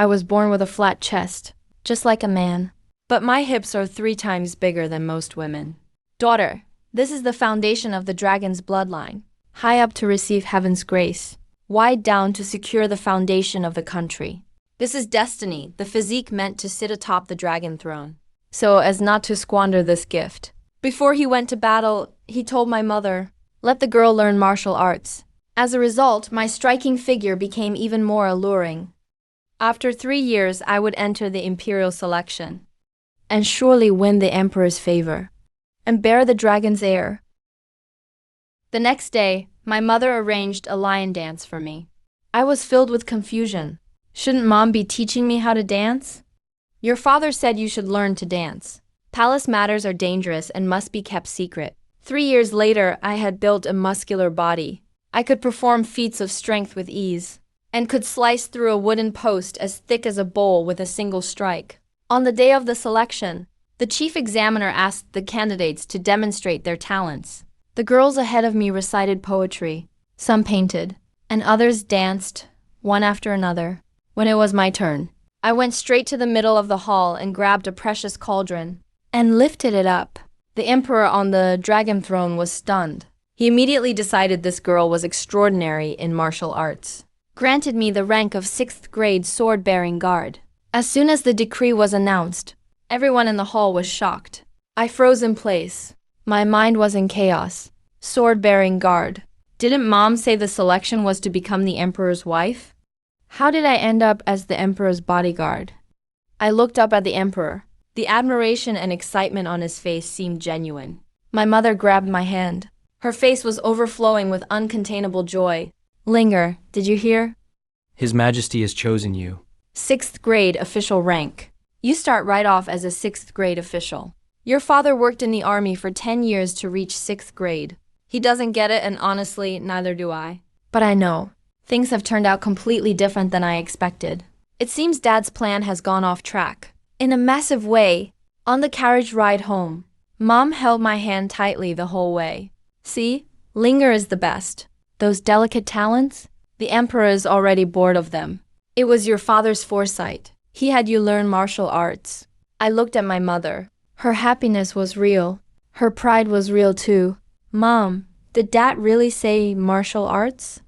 I was born with a flat chest, just like a man. But my hips are 3 times bigger than most women. Daughter, this is the foundation of the dragon's bloodline. High up to receive heaven's grace, wide down to secure the foundation of the country. This is destiny, the physique meant to sit atop the dragon throne, so as not to squander this gift. Before he went to battle, he told my mother, let the girl learn martial arts. As a result, my striking figure became even more alluring. After 3 years, I would enter the imperial selection, and surely win the emperor's favor, and bear the dragon's heir. The next day, my mother arranged a lion dance for me. I was filled with confusion. Shouldn't Mom be teaching me how to dance? Your father said you should learn to dance. Palace matters are dangerous and must be kept secret. 3 years later, I had built a muscular body. I could perform feats of strength with ease, and could slice through a wooden post as thick as a bowl with a single strike. On the day of the selection, the chief examiner asked the candidates to demonstrate their talents. The girls ahead of me recited poetry, some painted, and others danced, one after another. When it was my turn, I went straight to the middle of the hall and grabbed a precious cauldron, and lifted it up. The emperor on the dragon throne was stunned. He immediately decided this girl was extraordinary in martial arts, granted me the rank of 6th grade sword-bearing guard. As soon as the decree was announced, everyone in the hall was shocked. I froze in place. My mind was in chaos. Sword-bearing guard. Didn't Mom say the selection was to become the emperor's wife? How did I end up as the emperor's bodyguard? I looked up at the emperor. The admiration and excitement on his face seemed genuine. My mother grabbed my hand. Her face was overflowing with uncontainable joy. Linger, did you hear? His Majesty has chosen you. 6th grade official rank. You start right off as a 6th grade official. Your father worked in the army for 10 years to reach 6th grade. He doesn't get it, and honestly, neither do I. But I know. Things have turned out completely different than I expected. It seems Dad's plan has gone off track. In a massive way. On the carriage ride home, Mom held my hand tightly the whole way. See, Linger is the best. Those delicate talents? The emperor is already bored of them. It was your father's foresight. He had you learn martial arts. I looked at my mother. Her happiness was real. Her pride was real too. Mom, did Dad really say martial arts?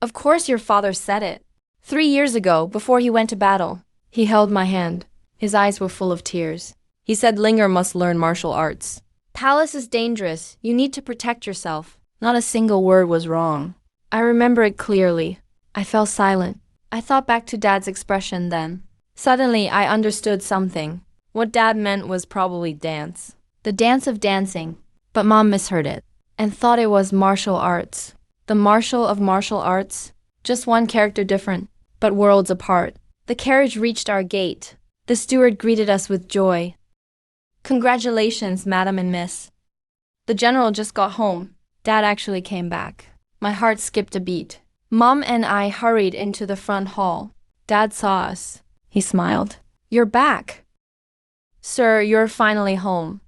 Of course your father said it. 3 years ago, before he went to battle, he held my hand. His eyes were full of tears. He said Linger must learn martial arts. Palace is dangerous. You need to protect yourself. Not a single word was wrong. I remember it clearly. I fell silent. I thought back to Dad's expression then. Suddenly, I understood something. What Dad meant was probably dance. The dance of dancing. But Mom misheard it, and thought it was martial arts. The martial of martial arts. Just one character different, but worlds apart. The carriage reached our gate. The steward greeted us with joy. Congratulations, Madam and Miss. The general just got home. Dad actually came back. My heart skipped a beat. Mom and I hurried into the front hall. Dad saw us. He smiled. You're back. Sir, you're finally home.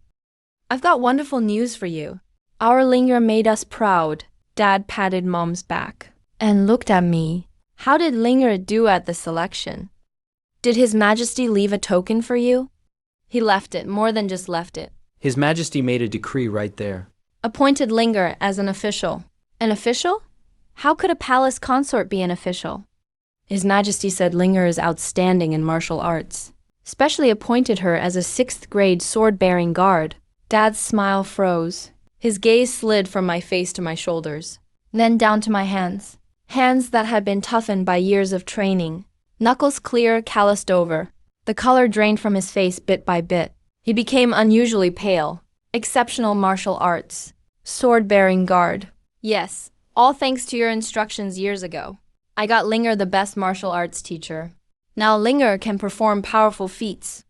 I've got wonderful news for you. Our Linger made us proud. Dad patted Mom's back and looked at me. How did Linger do at the selection? Did His Majesty leave a token for you? He left it, more than just left it. His Majesty made a decree right there. Appointed Linger as an official. An official? How could a palace consort be an official? His Majesty said Linger is outstanding in martial arts. Specially appointed her as a 6th grade sword-bearing guard. Dad's smile froze. His gaze slid from my face to my shoulders, then down to my hands. Hands that had been toughened by years of training. Knuckles clear, calloused over. The color drained from his face bit by bit. He became unusually pale. Exceptional martial arts. Sword-bearing guard. Yes, all thanks to your instructions years ago. I got Linger the best martial arts teacher. Now Linger can perform powerful feats.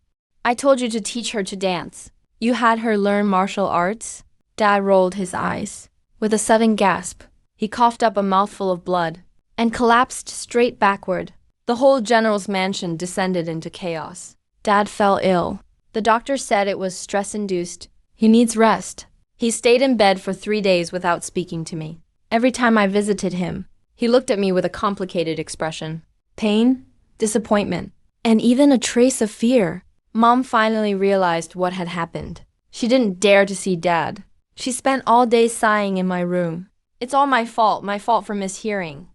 I told you to teach her to dance. You had her learn martial arts? Dad rolled his eyes. With a sudden gasp, he coughed up a mouthful of blood and collapsed straight backward. The whole general's mansion descended into chaos. Dad fell ill. The doctor said it was stress-induced. He needs rest. He stayed in bed for 3 days without speaking to me. Every time I visited him, he looked at me with a complicated expression. Pain, disappointment, and even a trace of fear. Mom finally realized what had happened. She didn't dare to see Dad. She spent all day sighing in my room. It's all my fault for mishearing.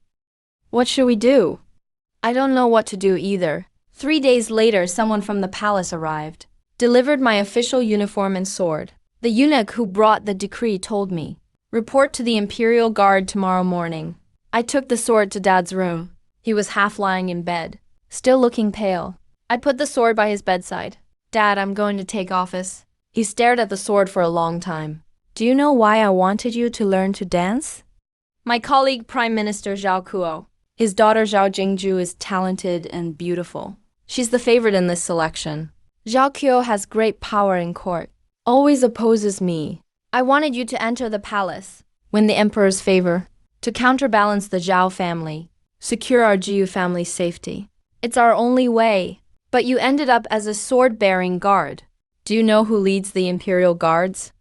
What should we do? I don't know what to do either. 3 days later, someone from the palace arrived, delivered my official uniform and sword. The eunuch who brought the decree told me, "Report to the Imperial Guard tomorrow morning." I took the sword to Dad's room. He was half lying in bed, still looking pale. I put the sword by his bedside. "Dad, I'm going to take office." He stared at the sword for a long time. "Do you know why I wanted you to learn to dance?" My colleague, Prime Minister jusqu'au. His daughter Zhao Jingju is talented and beautiful. She's the favorite in this selection. jusqu'au has great power in court. Always opposes me. I wanted you to enter the palace, win the emperor's favor, to counterbalance the Zhao family, secure our Jiu family's safety. It's our only way. But you ended up as a sword-bearing guard. Do you know who leads the imperial guards?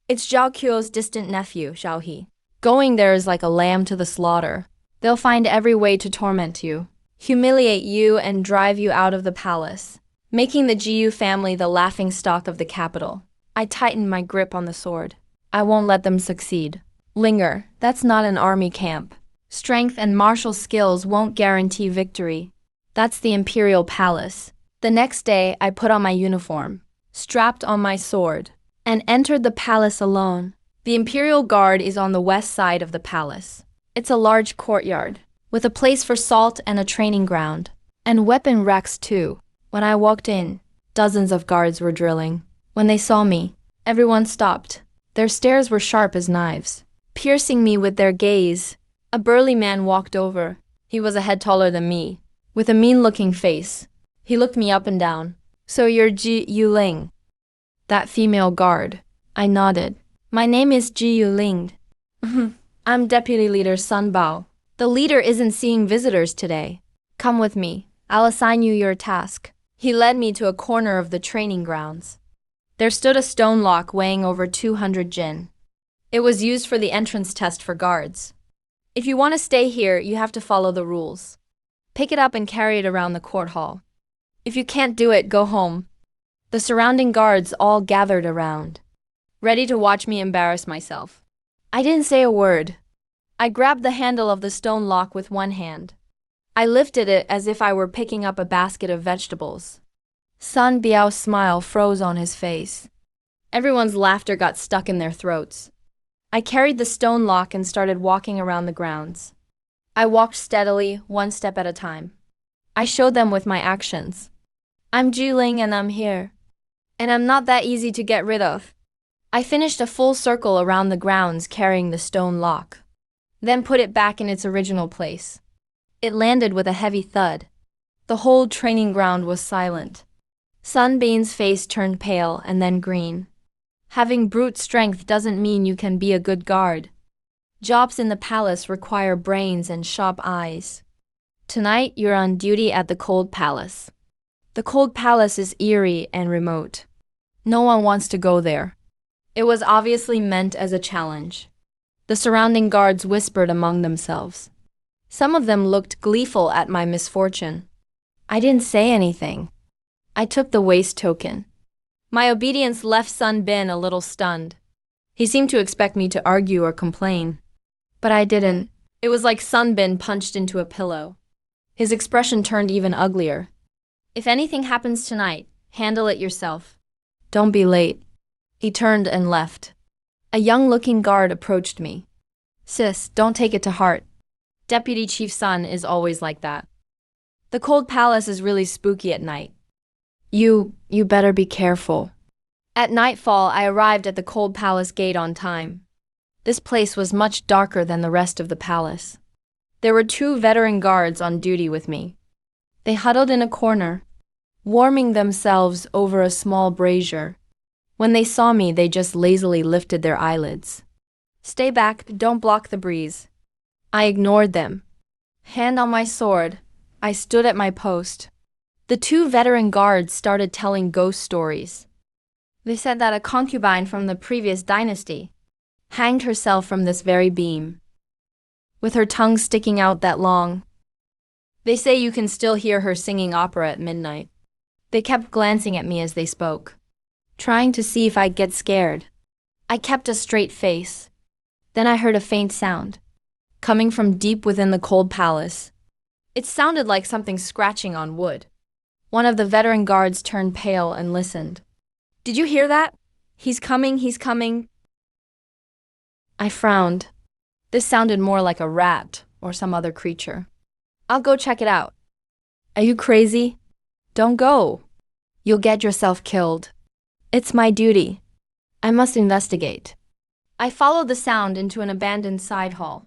It's jusqu'au's distant nephew, Zhao He. Going there is like a lamb to the slaughter. They'll find every way to torment you, humiliate you, and drive you out of the palace, making the Jiu family the laughingstock of the capital. I tightened my grip on the sword. I won't let them succeed. Linger, that's not an army camp. Strength and martial skills won't guarantee victory. That's the imperial palace. The next day, I put on my uniform, strapped on my sword, and entered the palace alone. The Imperial Guard is on the west side of the palace. It's a large courtyard, with a place for salt and a training ground, and weapon racks too. When I walked in, dozens of guards were drilling. When they saw me, everyone stopped. Their stares were sharp as knives, piercing me with their gaze. A burly man walked over. He was a head taller than me, with a mean-looking face. He looked me up and down. "So you're Ji Yuling?" "That female guard." I nodded. "My name is Ji Yuling." "I'm Deputy Leader Sun Bao. The leader isn't seeing visitors today. Come with me. I'll assign you your task." He led me to a corner of the training grounds. There stood a stone lock weighing over 200 jin. It was used for the entrance test for guards. If you want to stay here, you have to follow the rules. Pick it up and carry it around the court hall. If you can't do it, go home. The surrounding guards all gathered around, ready to watch me embarrass myself. I didn't say a word. I grabbed the handle of the stone lock with one hand. I lifted it as if I were picking up a basket of vegetables. Sun Biao's smile froze on his face. Everyone's laughter got stuck in their throats. I carried the stone lock and started walking around the grounds. I walked steadily, one step at a time. I showed them with my actions. "I'm Juling and I'm here. And I'm not that easy to get rid of." I finished a full circle around the grounds carrying the stone lock, then put it back in its original place. It landed with a heavy thud. The whole training ground was silent. Sunbeam's face turned pale and then green. Having brute strength doesn't mean you can be a good guard. Jobs in the palace require brains and sharp eyes. Tonight, you're on duty at the Cold Palace. The Cold Palace is eerie and remote. No one wants to go there. It was obviously meant as a challenge. The surrounding guards whispered among themselves. Some of them looked gleeful at my misfortune. I didn't say anything. I took the waste token. My obedience left Sun Bin a little stunned. He seemed to expect me to argue or complain. But I didn't. It was like Sun Bin punched into a pillow. His expression turned even uglier. "If anything happens tonight, handle it yourself. Don't be late." He turned and left. A young-looking guard approached me. "Sis, don't take it to heart. Deputy Chief Sun is always like that. The Cold Palace is really spooky at night. You better be careful." At nightfall, I arrived at the Cold Palace gate on time. This place was much darker than the rest of the palace. There were 2 veteran guards on duty with me. They huddled in a corner, warming themselves over a small brazier. When they saw me, they just lazily lifted their eyelids. "Stay back, don't block the breeze." I ignored them. Hand on my sword, I stood at my post. The 2 veteran guards started telling ghost stories. They said that a concubine from the previous dynasty hanged herself from this very beam, with her tongue sticking out that long. They say you can still hear her singing opera at midnight. They kept glancing at me as they spoke, trying to see if I'd get scared. I kept a straight face. Then I heard a faint sound, coming from deep within the cold palace. It sounded like something scratching on wood. One of the veteran guards turned pale and listened. "Did you hear that? He's coming, he's coming." I frowned. This sounded more like a rat or some other creature. "I'll go check it out." "Are you crazy? Don't go. You'll get yourself killed." "It's my duty. I must investigate." I followed the sound into an abandoned side hall.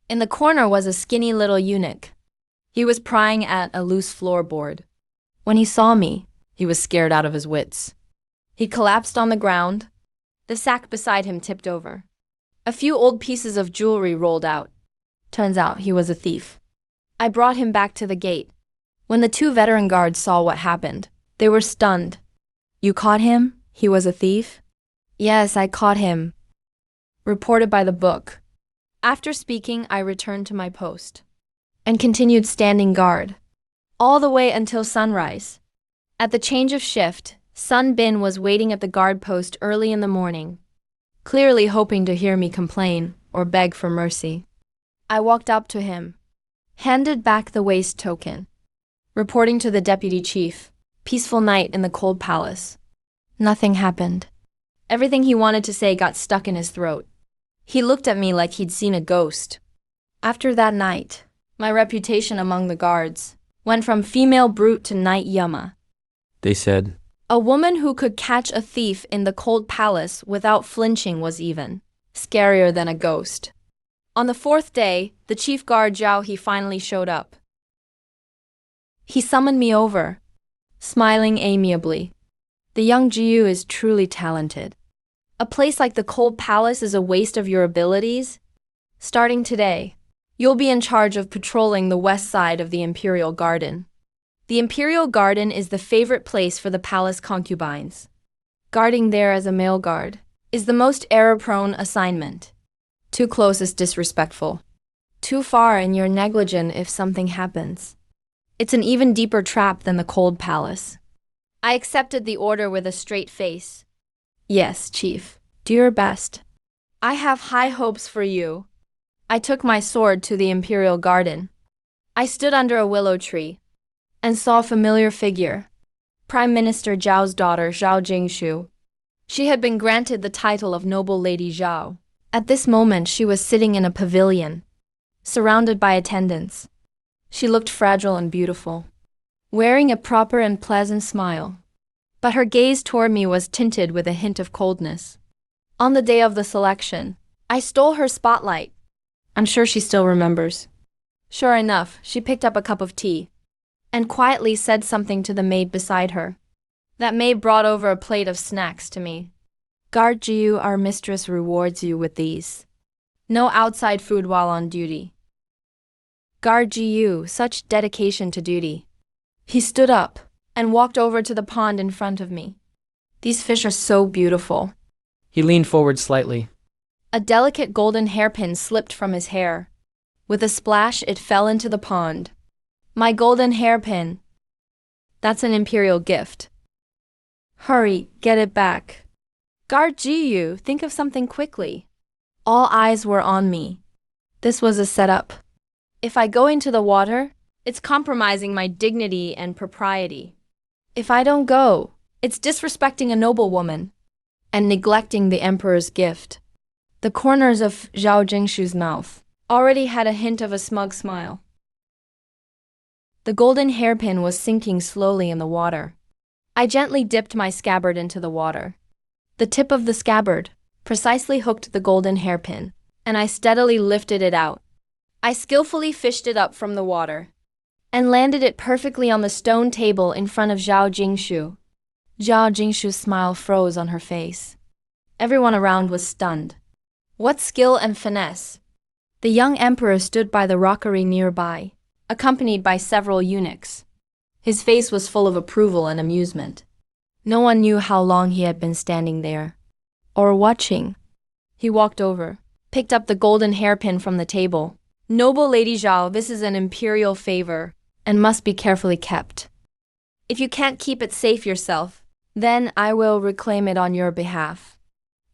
In the corner was a skinny little eunuch. He was prying at a loose floorboard. When he saw me, he was scared out of his wits. He collapsed on the ground. The sack beside him tipped over. A few old pieces of jewelry rolled out. Turns out he was a thief. I brought him back to the gate. When the two veteran guards saw what happened, they were stunned. "You caught him? He was a thief?" "Yes, I caught him." Reported by the book. After speaking, I returned to my post and continued standing guard, all the way until sunrise. At the change of shift, Sun Bin was waiting at the guard post early in the morning, clearly hoping to hear me complain or beg for mercy. I walked up to him, handed back the waste token, reporting to the deputy chief. Peaceful night in the cold palace. Nothing happened. Everything he wanted to say got stuck in his throat. He looked at me like he'd seen a ghost. After that night, my reputation among the guards went from female brute to night yama. They said, A woman who could catch a thief in the cold palace without flinching was even scarier than a ghost. On the fourth day, the chief guard Zhao he finally showed up. He summoned me over, smiling amiably. The young Jiu is truly talented. A place like the cold palace is a waste of your abilities. Starting today, you'll be in charge of patrolling the west side of the Imperial Garden. The Imperial Garden is the favorite place for the palace concubines. Guarding there as a male guard is the most error-prone assignment. Too close is disrespectful. Too far and you're negligent if something happens. It's an even deeper trap than the cold palace. I accepted the order with a straight face. Yes, Chief. Do your best. I have high hopes for you. I took my sword to the Imperial Garden. I stood under a willow tree and saw a familiar figure. Prime Minister Zhao's daughter, Zhao Jingshu. She had been granted the title of Noble Lady Zhao. At this moment, she was sitting in a pavilion, surrounded by attendants. She looked fragile and beautiful, wearing a proper and pleasant smile. But her gaze toward me was tinted with a hint of coldness. On the day of the selection, I stole her spotlight. I'm sure she still remembers. Sure enough, she picked up a cup of tea and quietly said something to the maid beside her. That maid brought over a plate of snacks to me. Guard Jiu, our mistress rewards you with these. No outside food while on duty. Guard Jiu, such dedication to duty. He stood up and walked over to the pond in front of me. These fish are so beautiful. He leaned forward slightly. A delicate golden hairpin slipped from his hair. With a splash, it fell into the pond. My golden hairpin. That's an imperial gift. Hurry, get it back. Guard Jiu, think of something quickly. All eyes were on me. This was a setup. If I go into the water, it's compromising my dignity and propriety. If I don't go, it's disrespecting a noble woman and neglecting the emperor's gift. The corners of Zhao Jingshu's mouth already had a hint of a smug smile. The golden hairpin was sinking slowly in the water. I gently dipped my scabbard into the water. The tip of the scabbard precisely hooked the golden hairpin, and I steadily lifted it out. I skillfully fished it up from the water and landed it perfectly on the stone table in front of Zhao Jingshu. Zhao Jingshu's smile froze on her face. Everyone around was stunned. What skill and finesse! The young emperor stood by the rockery nearby, accompanied by several eunuchs. His face was full of approval and amusement. No one knew how long he had been standing there, or watching. He walked over, picked up the golden hairpin from the table. Noble Lady Zhao, this is an imperial favor. and must be carefully kept. If you can't keep it safe yourself, then I will reclaim it on your behalf.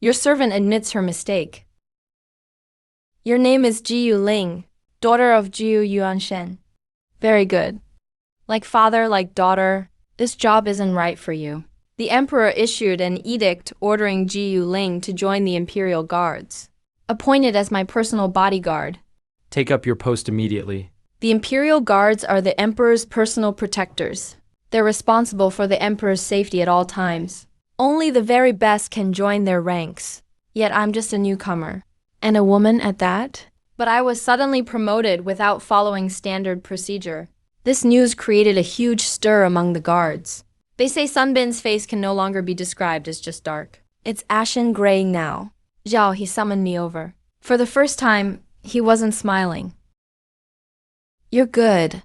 Your servant admits her mistake. Your name is Jiyu Ling, daughter of Jiyu Yuanshen. Very good. Like father, like daughter, this job isn't right for you. The emperor issued an edict ordering Jiyu Ling to join the imperial guards. Appointed as my personal bodyguard. Take up your post immediately. The imperial guards are the emperor's personal protectors. They're responsible for the emperor's safety at all times. Only the very best can join their ranks. Yet I'm just a newcomer. And a woman at that? But I was suddenly promoted without following standard procedure. This news created a huge stir among the guards. They say Sunbin's face can no longer be described as just dark. It's ashen graying now. Zhao, he summoned me over. For the first time, he wasn't smiling. You're good.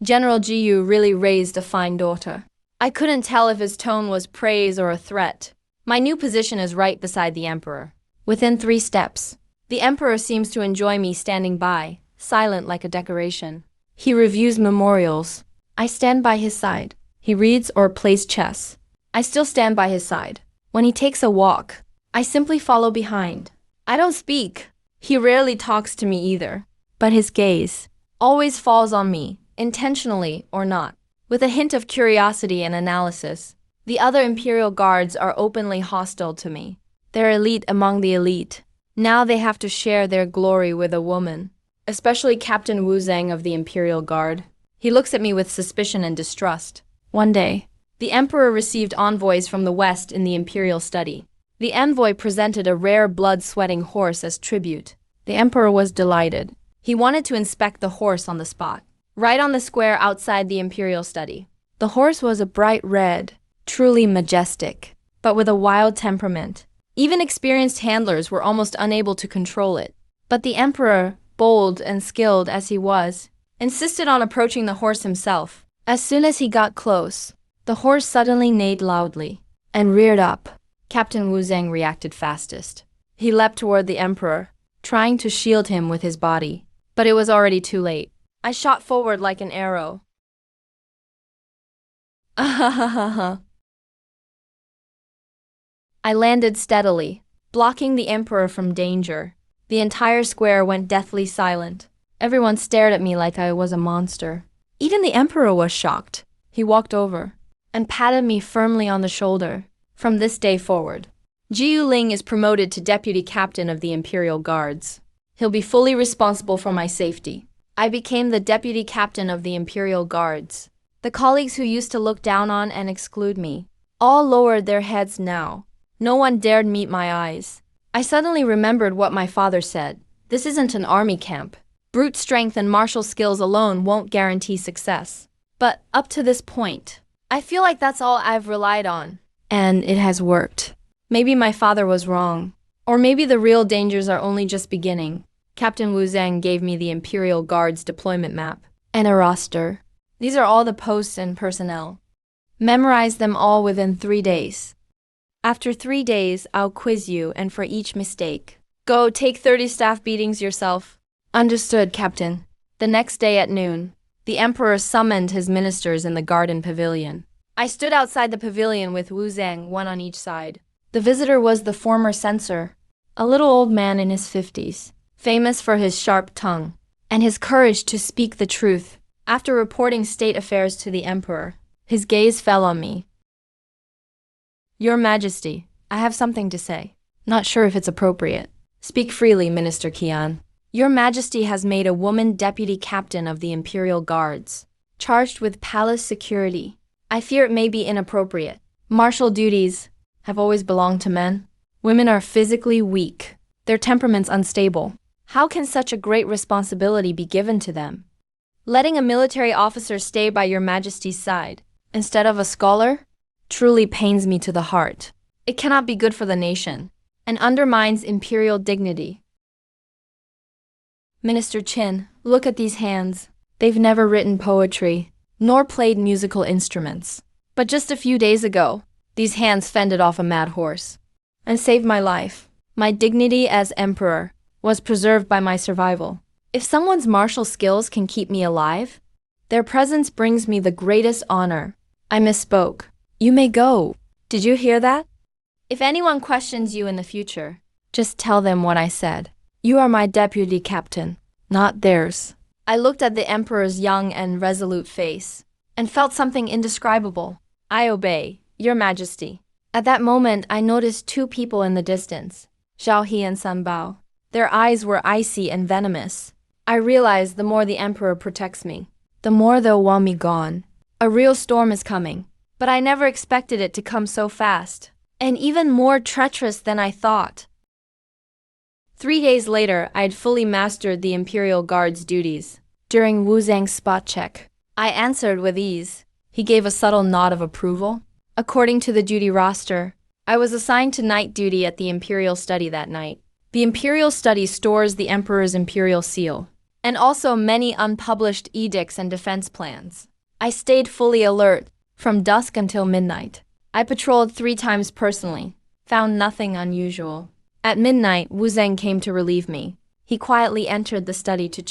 General Jiyu really raised a fine daughter. I couldn't tell if his tone was praise or a threat. My new position is right beside the emperor. Within 3 steps. The emperor seems to enjoy me standing by, silent like a decoration. He reviews memorials. I stand by his side. He reads or plays chess. I still stand by his side. When he takes a walk, I simply follow behind. I don't speak. He rarely talks to me either. But his gaze always falls on me, intentionally or not, with a hint of curiosity and analysis. The other imperial guards are openly hostile to me. They're elite among the elite. Now they have to share their glory with a woman, especially Captain Wu Zhang of the Imperial Guard. He looks at me with suspicion and distrust. One day, the emperor received envoys from the west in the imperial study. The envoy presented a rare blood-sweating horse as tribute. The emperor was delighted. He wanted to inspect the horse on the spot, right on the square outside the imperial study. The horse was a bright red, truly majestic, but with a wild temperament. Even experienced handlers were almost unable to control it. But the emperor, bold and skilled as he was, insisted on approaching the horse himself. As soon as he got close, the horse suddenly neighed loudly and reared up. Captain Wu Zhang reacted fastest. He leapt toward the emperor, trying to shield him with his body. But it was already too late. I shot forward like an arrow. Ahahaha. I landed steadily, blocking the emperor from danger. The entire square went deathly silent. Everyone stared at me like I was a monster. Even the emperor was shocked. He walked over and patted me firmly on the shoulder. From this day forward, Jiyu Ling is promoted to deputy captain of the Imperial Guards. He'll be fully responsible for my safety. I became the deputy captain of the Imperial Guards. The colleagues who used to look down on and exclude me all lowered their heads now. No one dared meet my eyes. I suddenly remembered what my father said. This isn't an army camp. Brute strength and martial skills alone won't guarantee success. But up to this point, I feel like that's all I've relied on. And it has worked. Maybe my father was wrong. Or maybe the real dangers are only just beginning. Captain Wu Zhang gave me the Imperial Guard's deployment map and a roster. These are all the posts and personnel. Memorize them all within 3 days. After 3 days, I'll quiz you, and for each mistake, go take 30 staff beatings yourself. Understood, Captain. The next day at noon, the emperor summoned his ministers in the garden pavilion. I stood outside the pavilion with Wu Zhang, one on each side. The visitor was the former censor, a little old man in his 50s, famous for his sharp tongue and his courage to speak the truth. After reporting state affairs to the emperor, his gaze fell on me. Your Majesty, I have something to say. Not sure if it's appropriate. Speak freely, Minister Qian. Your Majesty has made a woman deputy captain of the Imperial Guards, charged with palace security. I fear it may be inappropriate. Martial duties have always belonged to men. Women are physically weak, their temperaments unstable. How can such a great responsibility be given to them? Letting a military officer stay by your Majesty's side, instead of a scholar, truly pains me to the heart. It cannot be good for the nation, and undermines imperial dignity. Minister Qin, look at these hands. They've never written poetry, nor played musical instruments. But just a few days ago, these hands fended off a mad horse and saved my life. My dignity as emperor was preserved by my survival. If someone's martial skills can keep me alive, Their presence brings me the greatest honor. I misspoke. You may go. Did you hear that? If anyone questions you in the future, just tell them what I said. You are my deputy captain, not theirs. I looked at the emperor's young and resolute face and felt something indescribable. I obey, your majesty. At that moment, I noticed two people in the distance, Zhao He and Sun Bao. Their eyes were icy and venomous. I realized the more the emperor protects me, the more they'll want me gone. A real storm is coming, but I never expected it to come so fast, and even more treacherous than I thought. 3 days later, I had fully mastered the Imperial Guard's duties. During Wu Zhang's spot check, I answered with ease. He gave a subtle nod of approval. According to the duty roster, I was assigned to night duty at the Imperial Study that night. The Imperial Study stores the Emperor's Imperial Seal, and also many unpublished edicts and defense plans. I stayed fully alert from dusk until midnight. I patrolled 3 times personally, found nothing unusual. At midnight, Wu Zhang came to relieve me. He quietly entered the study to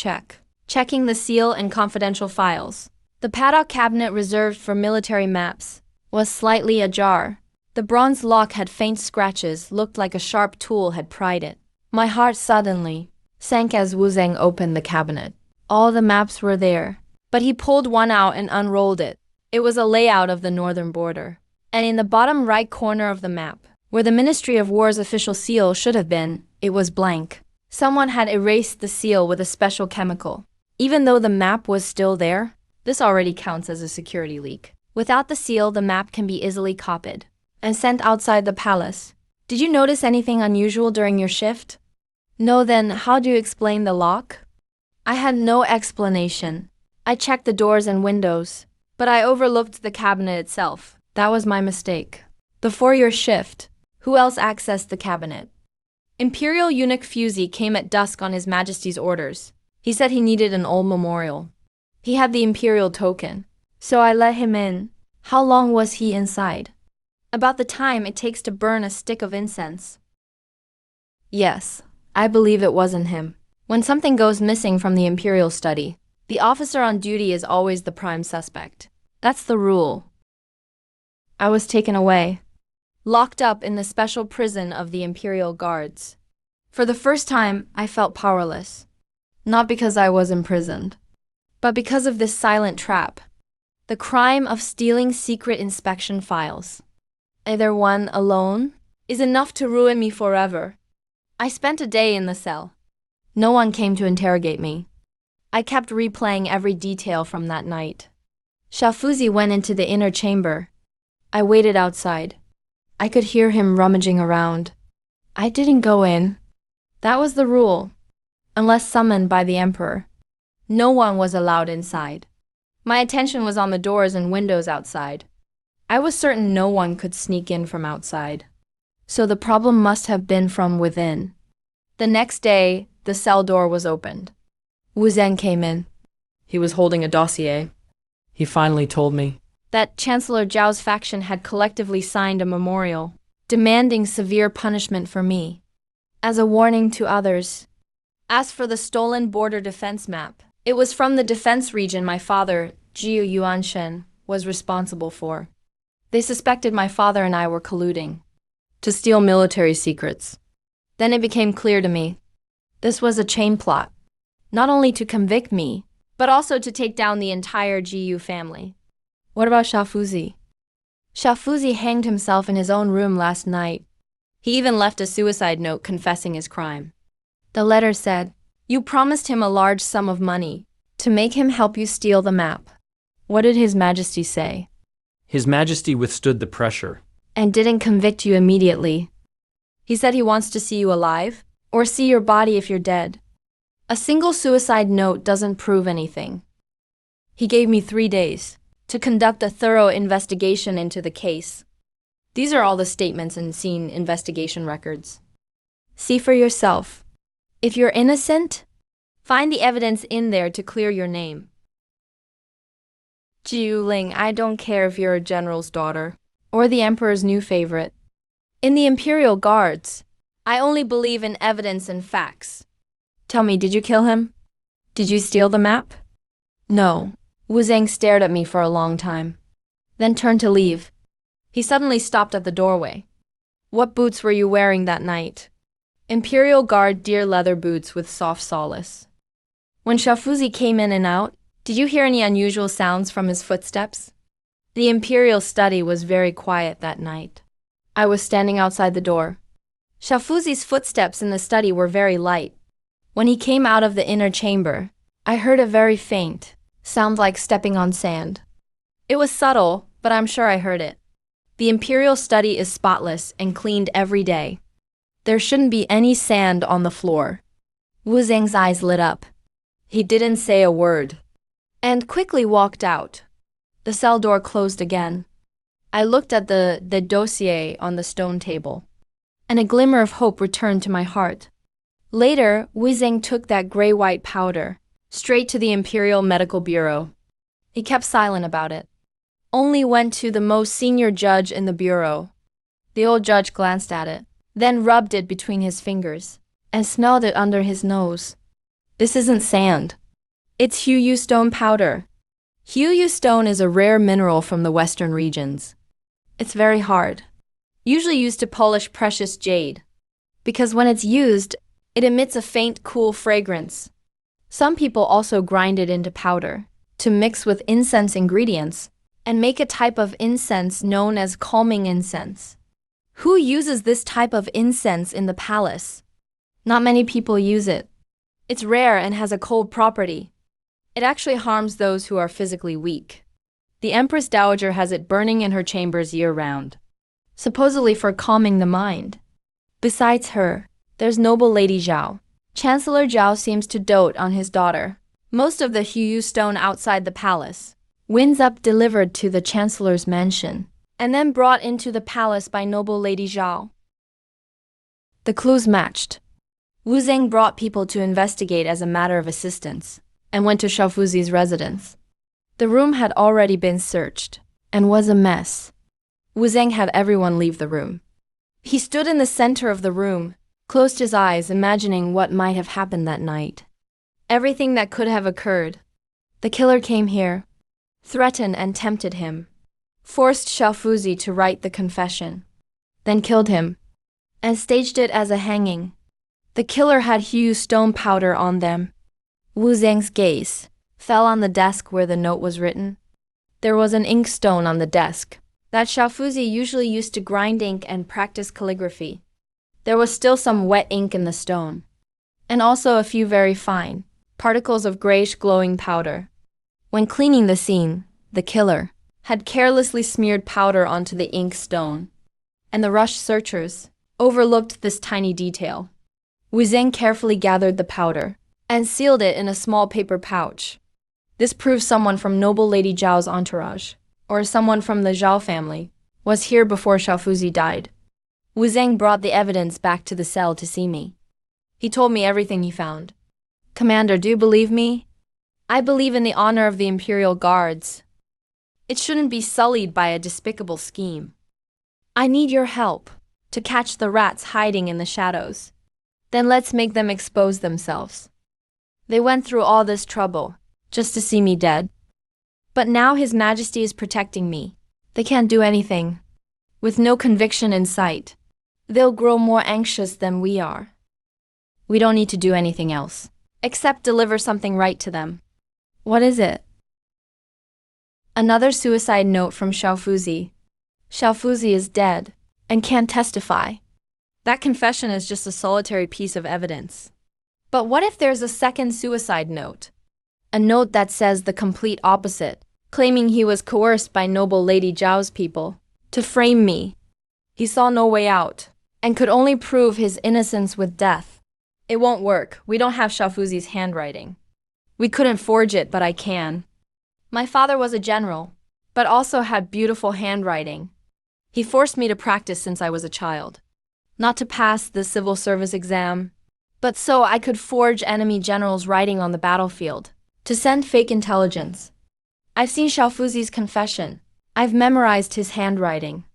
checking the seal and confidential files. The paddock cabinet reserved for military maps was slightly ajar. The bronze lock had faint scratches, looked like a sharp tool had pried it. My heart suddenly sank as Wu Zhang opened the cabinet. All the maps were there, but he pulled one out and unrolled it. It was a layout of the northern border, and in the bottom right corner of the map, where the Ministry of War's official seal should have been, it was blank. Someone had erased the seal with a special chemical. Even though the map was still there, this already counts as a security leak. Without the seal, the map can be easily copied and sent outside the palace. Did you notice anything unusual during your shift? No, then how do you explain the lock? I had no explanation. I checked the doors and windows, but I overlooked the cabinet itself. That was my mistake. Before your shift, who else accessed the cabinet? Imperial eunuch Fuzi came at dusk on His Majesty's orders. He said he needed an old memorial. He had the imperial token, so I let him in. How long was he inside? About the time it takes to burn a stick of incense. Yes, I believe it wasn't him. When something goes missing from the imperial study, the officer on duty is always the prime suspect. That's the rule. I was taken away, locked up in the special prison of the Imperial Guards. For the first time, I felt powerless. Not because I was imprisoned, but because of this silent trap. The crime of stealing secret inspection files. Either one alone is enough to ruin me forever. I spent a day in the cell. No one came to interrogate me. I kept replaying every detail from that night. Shafuzi went into the inner chamber. I waited outside. I could hear him rummaging around. I didn't go in. That was the rule. Unless summoned by the emperor, no one was allowed inside. My attention was on the doors and windows outside. I was certain no one could sneak in from outside. So the problem must have been from within. The next day, the cell door was opened. Wu Zhang came in. He was holding a dossier. He finally told me that Chancellor Zhao's faction had collectively signed a memorial, demanding severe punishment for me, as a warning to others. As for the stolen border defense map, it was from the defense region my father, Jiu Yuanshen, was responsible for. They suspected my father and I were colluding to steal military secrets. Then it became clear to me. This was a chain plot, not only to convict me, but also to take down the entire GU family. What about Shafuzi? Shafuzi hanged himself in his own room last night. He even left a suicide note confessing his crime. The letter said, "You promised him a large sum of money to make him help you steal the map." What did His Majesty say? His Majesty withstood the pressure and didn't convict you immediately. He said he wants to see you alive, or see your body if you're dead. A single suicide note doesn't prove anything. He gave me 3 days to conduct a thorough investigation into the case. These are all the statements and scene investigation records. See for yourself. If you're innocent, find the evidence in there to clear your name. Jiu Ling, I don't care if you're a general's daughter or the emperor's new favorite. In the Imperial Guards, I only believe in evidence and facts. Tell me, did you kill him? Did you steal the map? No, Wu Zhang stared at me for a long time, then turned to leave. He suddenly stopped at the doorway. What boots were you wearing that night? Imperial Guard deer leather boots with soft solace. When Xiaofuzi came in and out, did you hear any unusual sounds from his footsteps? The imperial study was very quiet that night. I was standing outside the door. Xiaofuzi's footsteps in the study were very light. When he came out of the inner chamber, I heard a very faint sound like stepping on sand. It was subtle, but I'm sure I heard it. The imperial study is spotless and cleaned every day. There shouldn't be any sand on the floor. Wu Zhang's eyes lit up. He didn't say a word, and quickly walked out. The cell door closed again. I looked at the dossier on the stone table, and a glimmer of hope returned to my heart. Later, Wu Zhang took that gray-white powder straight to the Imperial Medical Bureau. He kept silent about it. Only went to the most senior judge in the bureau. The old judge glanced at it, then rubbed it between his fingers, and smelled it under his nose. This isn't sand. It's Huyu stone powder. Huyu stone is a rare mineral from the western regions. It's very hard, usually used to polish precious jade, because when it's used, it emits a faint, cool fragrance. Some people also grind it into powder to mix with incense ingredients and make a type of incense known as calming incense. Who uses this type of incense in the palace? Not many people use it. It's rare and has a cold property. It actually harms those who are physically weak. The Empress Dowager has it burning in her chambers year-round, supposedly for calming the mind. Besides her, there's noble Lady Zhao. Chancellor Zhao seems to dote on his daughter. Most of the Huyu stone outside the palace winds up delivered to the Chancellor's mansion, and then brought into the palace by noble Lady Zhao. The clues matched. Wu Zhang brought people to investigate as a matter of assistance, and went to Xiaofuzi's residence. The room had already been searched, and was a mess. Wu Zhang had everyone leave the room. He stood in the center of the room, closed his eyes, imagining what might have happened that night. Everything that could have occurred. The killer came here, threatened and tempted him, forced Xiaofuzi to write the confession, then killed him, and staged it as a hanging. The killer had Huyu stone powder on them. Wu Zhang's gaze fell on the desk where the note was written. There was an ink stone on the desk that Xiaofuzi usually used to grind ink and practice calligraphy. There was still some wet ink in the stone, and also a few very fine particles of grayish glowing powder. When cleaning the scene, the killer had carelessly smeared powder onto the ink stone, and the rushed searchers overlooked this tiny detail. Wu Zhang carefully gathered the powder and sealed it in a small paper pouch. This proves someone from noble Lady Zhao's entourage, or someone from the Zhao family, was here before Xiaofuzi died. Wu Zhang brought the evidence back to the cell to see me. He told me everything he found. Commander, do you believe me? I believe in the honor of the Imperial Guards. It shouldn't be sullied by a despicable scheme. I need your help to catch the rats hiding in the shadows. Then let's make them expose themselves. They went through all this trouble just to see me dead. But now His Majesty is protecting me. They can't do anything. With no conviction in sight, they'll grow more anxious than we are. We don't need to do anything else, except deliver something right to them. What is it? Another suicide note from Xiaofuzi. Xiaofuzi is dead and can't testify. That confession is just a solitary piece of evidence. But what if there's a second suicide note? A note that says the complete opposite, claiming he was coerced by noble Lady Zhao's people to frame me. He saw no way out, and could only prove his innocence with death. It won't work. We don't have Xiaofuzi's handwriting. We couldn't forge it, but I can. My father was a general, but also had beautiful handwriting. He forced me to practice since I was a child. Not to pass the civil service exam, but so I could forge enemy generals' writing on the battlefield, to send fake intelligence. I've seen Xiaofuzi's confession. I've memorized his handwriting.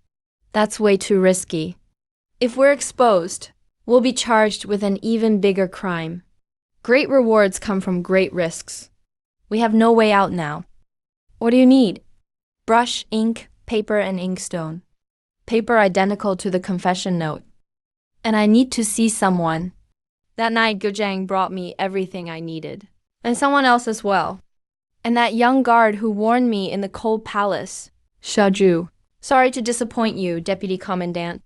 That's way too risky. If we're exposed, we'll be charged with an even bigger crime. Great rewards come from great risks. We have no way out now. What do you need? Brush, ink, paper, and inkstone. Paper identical to the confession note. And I need to see someone. That night, Gojang brought me everything I needed. And someone else as well. And that young guard who warned me in the cold palace. Shaju. Sorry to disappoint you, Deputy Commandant.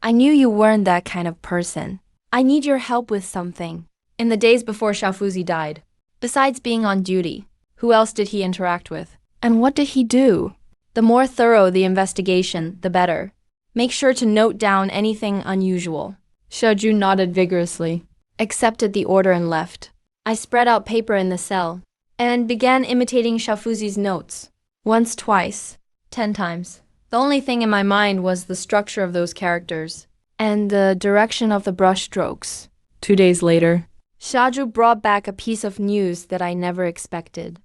I knew you weren't that kind of person. I need your help with something. In the days before Xiaofuzi died, besides being on duty, who else did he interact with? And what did he do? The more thorough the investigation, the better. Make sure to note down anything unusual. Shaju nodded vigorously, accepted the order and left. I spread out paper in the cell and began imitating Xiaofuzi's notes. Once, twice, 10 times. The only thing in my mind was the structure of those characters and the direction of the brush strokes. 2 days later, Shaju brought back a piece of news that I never expected.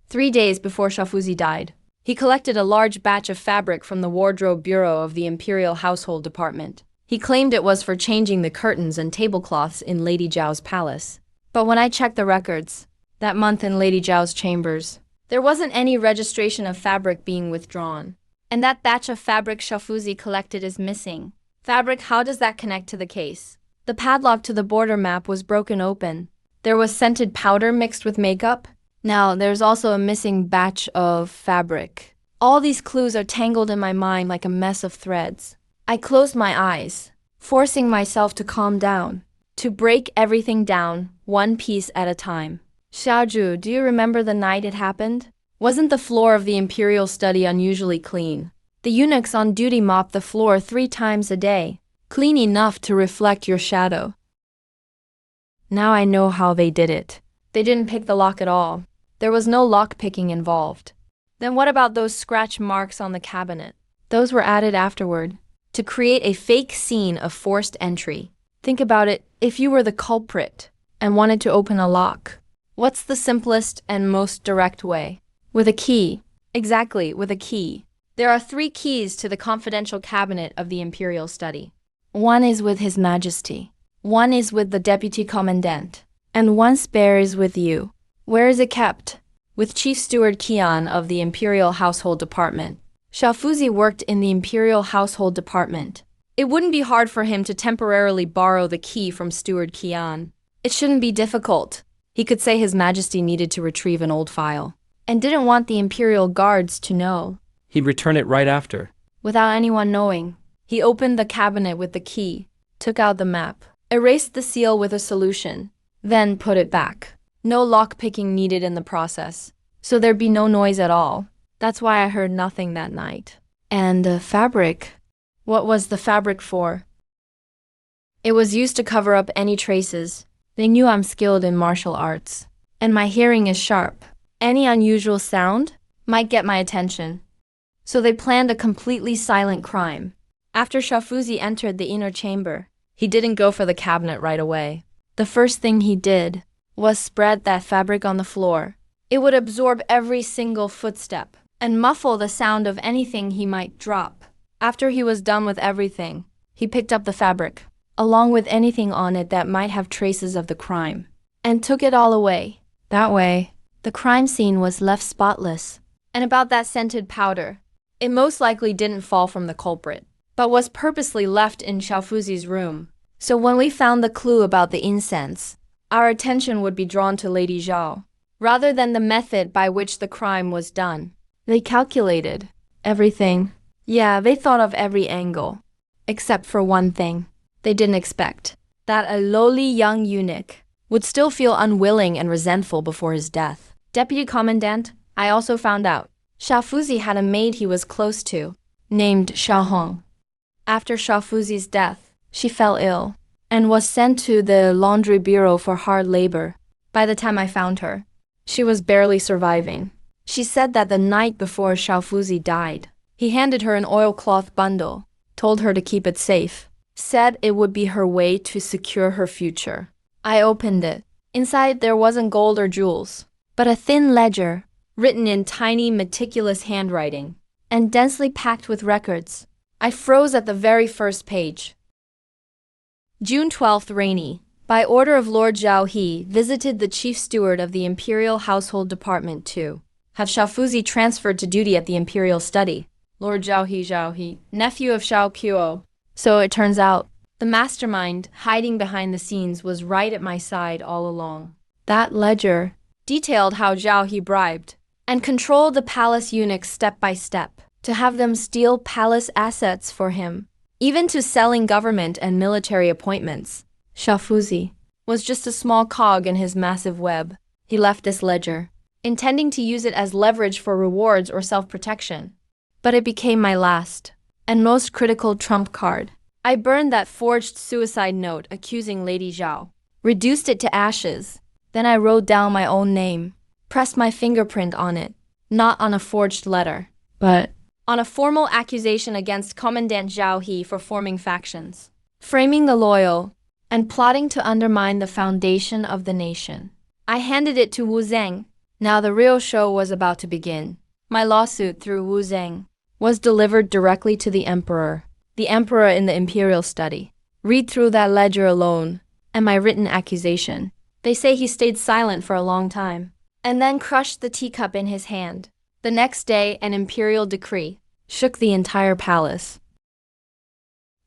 3 days before Xiaofuzi died, he collected a large batch of fabric from the wardrobe bureau of the Imperial Household Department. He claimed it was for changing the curtains and tablecloths in Lady Zhao's palace. But when I checked the records, that month in Lady Zhao's chambers, there wasn't any registration of fabric being withdrawn. And that batch of fabric Xiaofuzi collected is missing. Fabric, how does that connect to the case? The padlock to the border map was broken open. There was scented powder mixed with makeup. Now, there's also a missing batch of fabric. All these clues are tangled in my mind like a mess of threads. I closed my eyes, forcing myself to calm down, to break everything down, one piece at a time. Xiaoju, do you remember the night it happened? Wasn't the floor of the imperial study unusually clean? The eunuchs on duty mopped the floor 3 times a day, clean enough to reflect your shadow. Now I know how they did it. They didn't pick the lock at all. There was no lock picking involved. Then what about those scratch marks on the cabinet? Those were added afterward, to create a fake scene of forced entry. Think about it, if you were the culprit and wanted to open a lock. What's the simplest and most direct way? With a key. Exactly, with a key. There are 3 keys to the confidential cabinet of the Imperial Study. One is with His Majesty. One is with the Deputy Commandant. And one spare is with you. Where is it kept? With Chief Steward Qian of the Imperial Household Department. Xiaofuzi worked in the Imperial Household Department. It wouldn't be hard for him to temporarily borrow the key from Steward Qian. It shouldn't be difficult. He could say His Majesty needed to retrieve an old file and didn't want the Imperial guards to know. he'd return it right after. Without anyone knowing, he opened the cabinet with the key, took out the map, erased the seal with a solution, then put it back. No lock-picking needed in the process, so there'd be no noise at all. That's why I heard nothing that night. And the fabric. What was the fabric for? It was used to cover up any traces. They knew I'm skilled in martial arts, and my hearing is sharp. Any unusual sound might get my attention. So they planned a completely silent crime. After Xiaofuzi entered the inner chamber, he didn't go for the cabinet right away. The first thing he did was spread that fabric on the floor. It would absorb every single footstep and muffle the sound of anything he might drop. After he was done with everything, he picked up the fabric, along with anything on it that might have traces of the crime, and took it all away. That way, the crime scene was left spotless. And about that scented powder, it most likely didn't fall from the culprit, but was purposely left in Xiaofuzi's room. So when we found the clue about the incense, our attention would be drawn to Lady Zhao, rather than the method by which the crime was done. They calculated everything. Yeah, they thought of every angle, except for one thing. They didn't expect that a lowly young eunuch would still feel unwilling and resentful before his death. Deputy Commandant, I also found out Xiaofuzi had a maid he was close to, named Xiaohong. After Xiaofuzi's death, she fell ill and was sent to the laundry bureau for hard labor. By the time I found her, she was barely surviving. She said that the night before Xiaofuzi died, he handed her an oilcloth bundle, told her to keep it safe, said it would be her way to secure her future. I opened it. Inside there wasn't gold or jewels, but a thin ledger, written in tiny, meticulous handwriting, and densely packed with records. I froze at the very first page. June 12th, Rainy. By order of Lord Zhao, he visited the chief steward of the Imperial Household Department too. have Xiaofuzi transferred to duty at the imperial study. Lord Zhao He, nephew of Xiao Qiuo. So it turns out, the mastermind hiding behind the scenes was right at my side all along. That ledger detailed how Zhao He bribed and controlled the palace eunuchs step by step to have them steal palace assets for him, even to selling government and military appointments. Xiaofuzi was just a small cog in his massive web. He left this ledger, intending to use it as leverage for rewards or self-protection. But it became my last and most critical trump card. I burned that forged suicide note accusing Lady Zhao, reduced it to ashes. Then I wrote down my own name, pressed my fingerprint on it, not on a forged letter, but on a formal accusation against Commandant Zhao He for forming factions, framing the loyal, and plotting to undermine the foundation of the nation. I handed it to Wu Zheng. Now the real show was about to begin. My lawsuit through Wu Zheng was delivered directly to the emperor in the imperial study. Read through that ledger alone, and my written accusation. They say he stayed silent for a long time, and then crushed the teacup in his hand. The next day, an imperial decree shook the entire palace.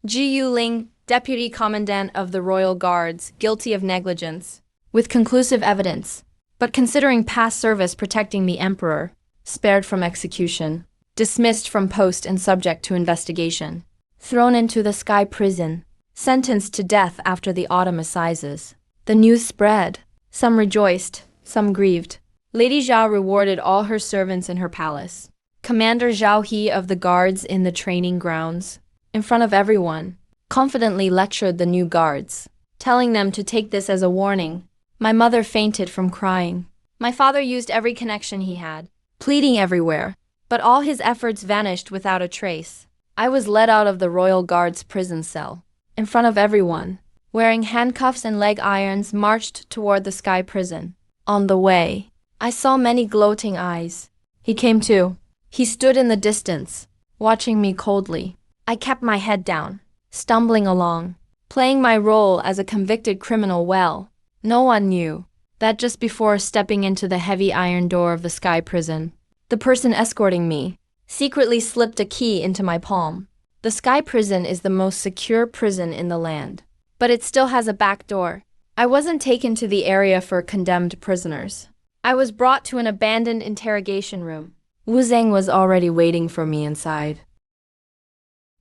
Ji Yuling, deputy commandant of the royal guards, guilty of negligence, with conclusive evidence, but considering past service protecting the emperor, spared from execution, dismissed from post and subject to investigation, thrown into the sky prison, sentenced to death after the autumn assizes. The news spread. Some rejoiced, some grieved. Lady Zhao rewarded all her servants in her palace. Commander Zhao He of the guards in the training grounds, in front of everyone, confidently lectured the new guards, telling them to take this as a warning. My mother fainted from crying. My father used every connection he had, pleading everywhere, but all his efforts vanished without a trace. I was led out of the royal guard's prison cell, in front of everyone, wearing handcuffs and leg irons, marched toward the sky prison. On the way, I saw many gloating eyes. He came too. He stood in the distance, watching me coldly. I kept my head down, stumbling along, playing my role as a convicted criminal well. No one knew that just before stepping into the heavy iron door of the sky prison, the person escorting me secretly slipped a key into my palm. The sky prison is the most secure prison in the land, but it still has a back door. I wasn't taken to the area for condemned prisoners. I was brought to an abandoned interrogation room. Wu Zheng was already waiting for me inside.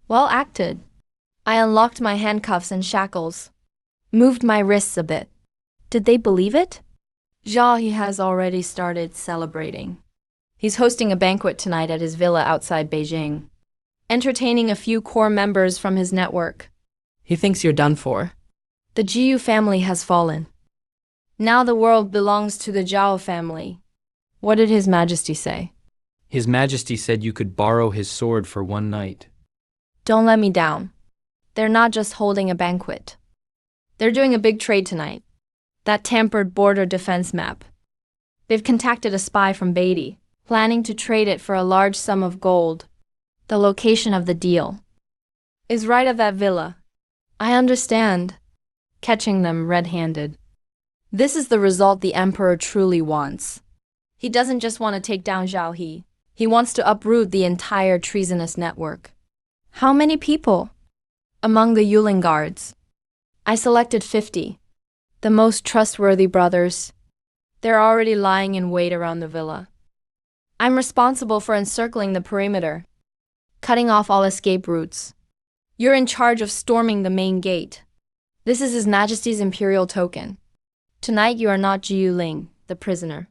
Well acted. I unlocked my handcuffs and shackles, moved my wrists a bit. Did they believe it? Zhao He has already started celebrating. He's hosting a banquet tonight at his villa outside Beijing, entertaining a few core members from his network. He thinks you're done for. The Jiyu family has fallen. Now the world belongs to the Zhao family. What did His Majesty say? His Majesty said you could borrow his sword for one night. Don't let me down. They're not just holding a banquet. They're doing a big trade tonight. That tampered border defense map. They've contacted a spy from Beatty, planning to trade it for a large sum of gold. The location of the deal is right at that villa. I understand. Catching them red-handed. This is the result the emperor truly wants. He doesn't just want to take down Zhao He. He wants to uproot the entire treasonous network. How many people? Among the Yuling guards, I selected 50. The most trustworthy brothers. They're already lying in wait around the villa. I'm responsible for encircling the perimeter, cutting off all escape routes. You're in charge of storming the main gate. This is His Majesty's imperial token. Tonight you are not Jiyu Ling, the prisoner.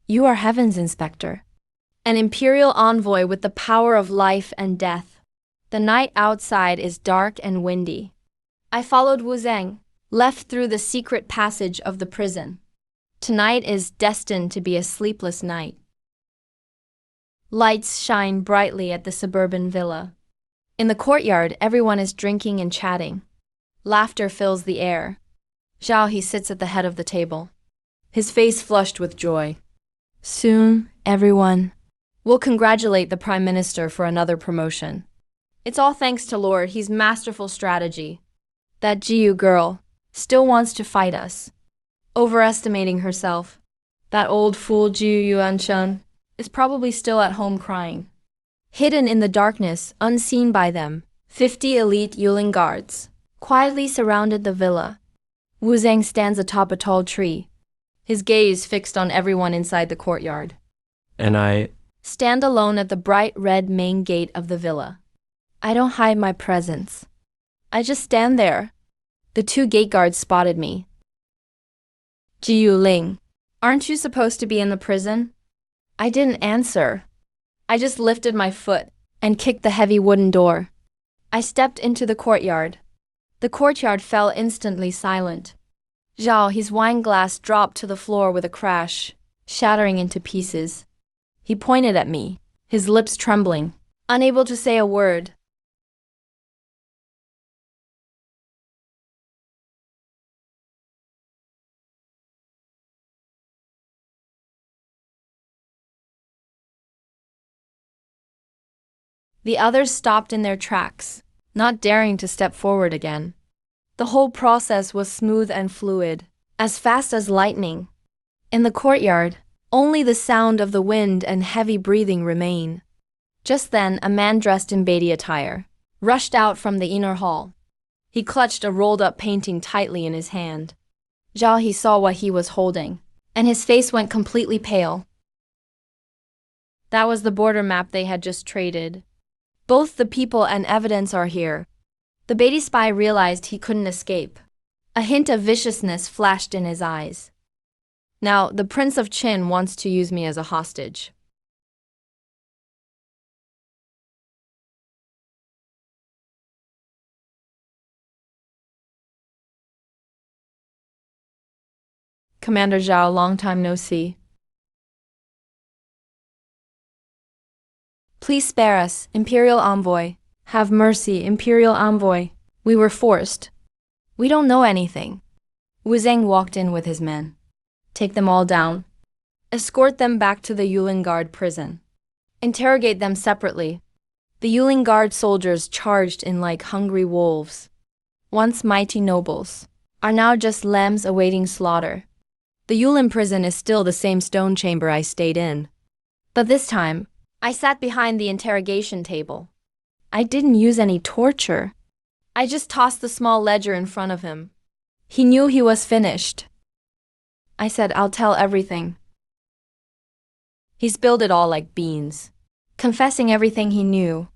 You are Heaven's inspector, an imperial envoy with the power of life and death. The night outside is dark and windy. I followed Wu Zheng, left through the secret passage of the prison. Tonight is destined to be a sleepless night. Lights shine brightly at the suburban villa. In the courtyard, everyone is drinking and chatting. Laughter fills the air. Zhao He sits at the head of the table, his face flushed with joy. Soon, everyone will congratulate the Prime Minister for another promotion. It's all thanks to Lord He's masterful strategy. That Jiyu girl still wants to fight us, overestimating herself. That old fool Jiyu Yuanshan. is probably still at home crying. Hidden in the darkness, unseen by them, 50 elite Yulin guards quietly surrounded the villa. Wu Zhang stands atop a tall tree, his gaze fixed on everyone inside the courtyard. And I Stand alone at the bright red main gate of the villa. I don't hide my presence. I just stand there. The 2 gate guards spotted me. Ji Yuling, aren't you supposed to be in the prison? I didn't answer. I just lifted my foot and kicked the heavy wooden door. I stepped into the courtyard. The courtyard fell instantly silent. Zhao, his wine glass dropped to the floor with a crash, shattering into pieces. He pointed at me, his lips trembling, unable to say a word. The others stopped in their tracks, not daring to step forward again. The whole process was smooth and fluid, as fast as lightning. In the courtyard, only the sound of the wind and heavy breathing remain. Just then, a man dressed in baby attire rushed out from the inner hall. He clutched a rolled-up painting tightly in his hand. Zhao he saw what he was holding, and his face went completely pale. That was the border map they had just traded. Both the people and evidence are here. The baby spy realized he couldn't escape. A hint of viciousness flashed in his eyes. Now, the Prince of Qin wants to use me as a hostage. Commander Zhao, long time no see. Please spare us, Imperial Envoy. Have mercy, Imperial Envoy. We were forced. We don't know anything. Wu Zhang walked in with his men. Take them all down. Escort them back to the Yulin Guard prison. Interrogate them separately. The Yulin Guard soldiers charged in like hungry wolves. Once mighty nobles are now just lambs awaiting slaughter. The Yulin prison is still the same stone chamber I stayed in. But this time, I sat behind the interrogation table. I didn't use any torture. I just tossed the small ledger in front of him. He knew he was finished. I said, I'll tell everything. He spilled it all like beans, confessing everything he knew.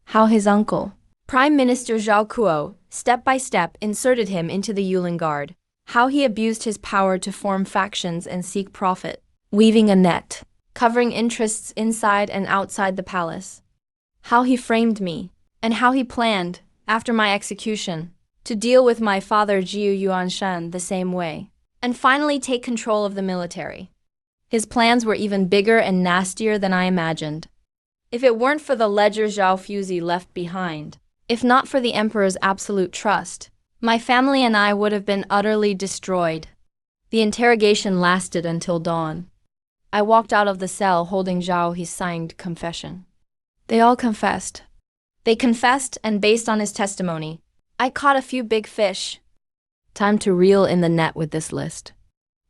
How his uncle, Prime Minister jusqu'au, step by step inserted him into the Yulin Guard. How he abused his power to form factions and seek profit, weaving a net, covering interests inside and outside the palace. How he framed me, and how he planned, after my execution, to deal with my father Jiu Yuanshan the same way, and finally take control of the military. His plans were even bigger and nastier than I imagined. If it weren't for the ledger Zhao Fuzi left behind, if not for the emperor's absolute trust, my family and I would have been utterly destroyed. The interrogation lasted until dawn. I walked out of the cell holding Zhao his signed confession. They all confessed. They confessed, and based on his testimony, I caught a few big fish. Time to reel in the net with this list.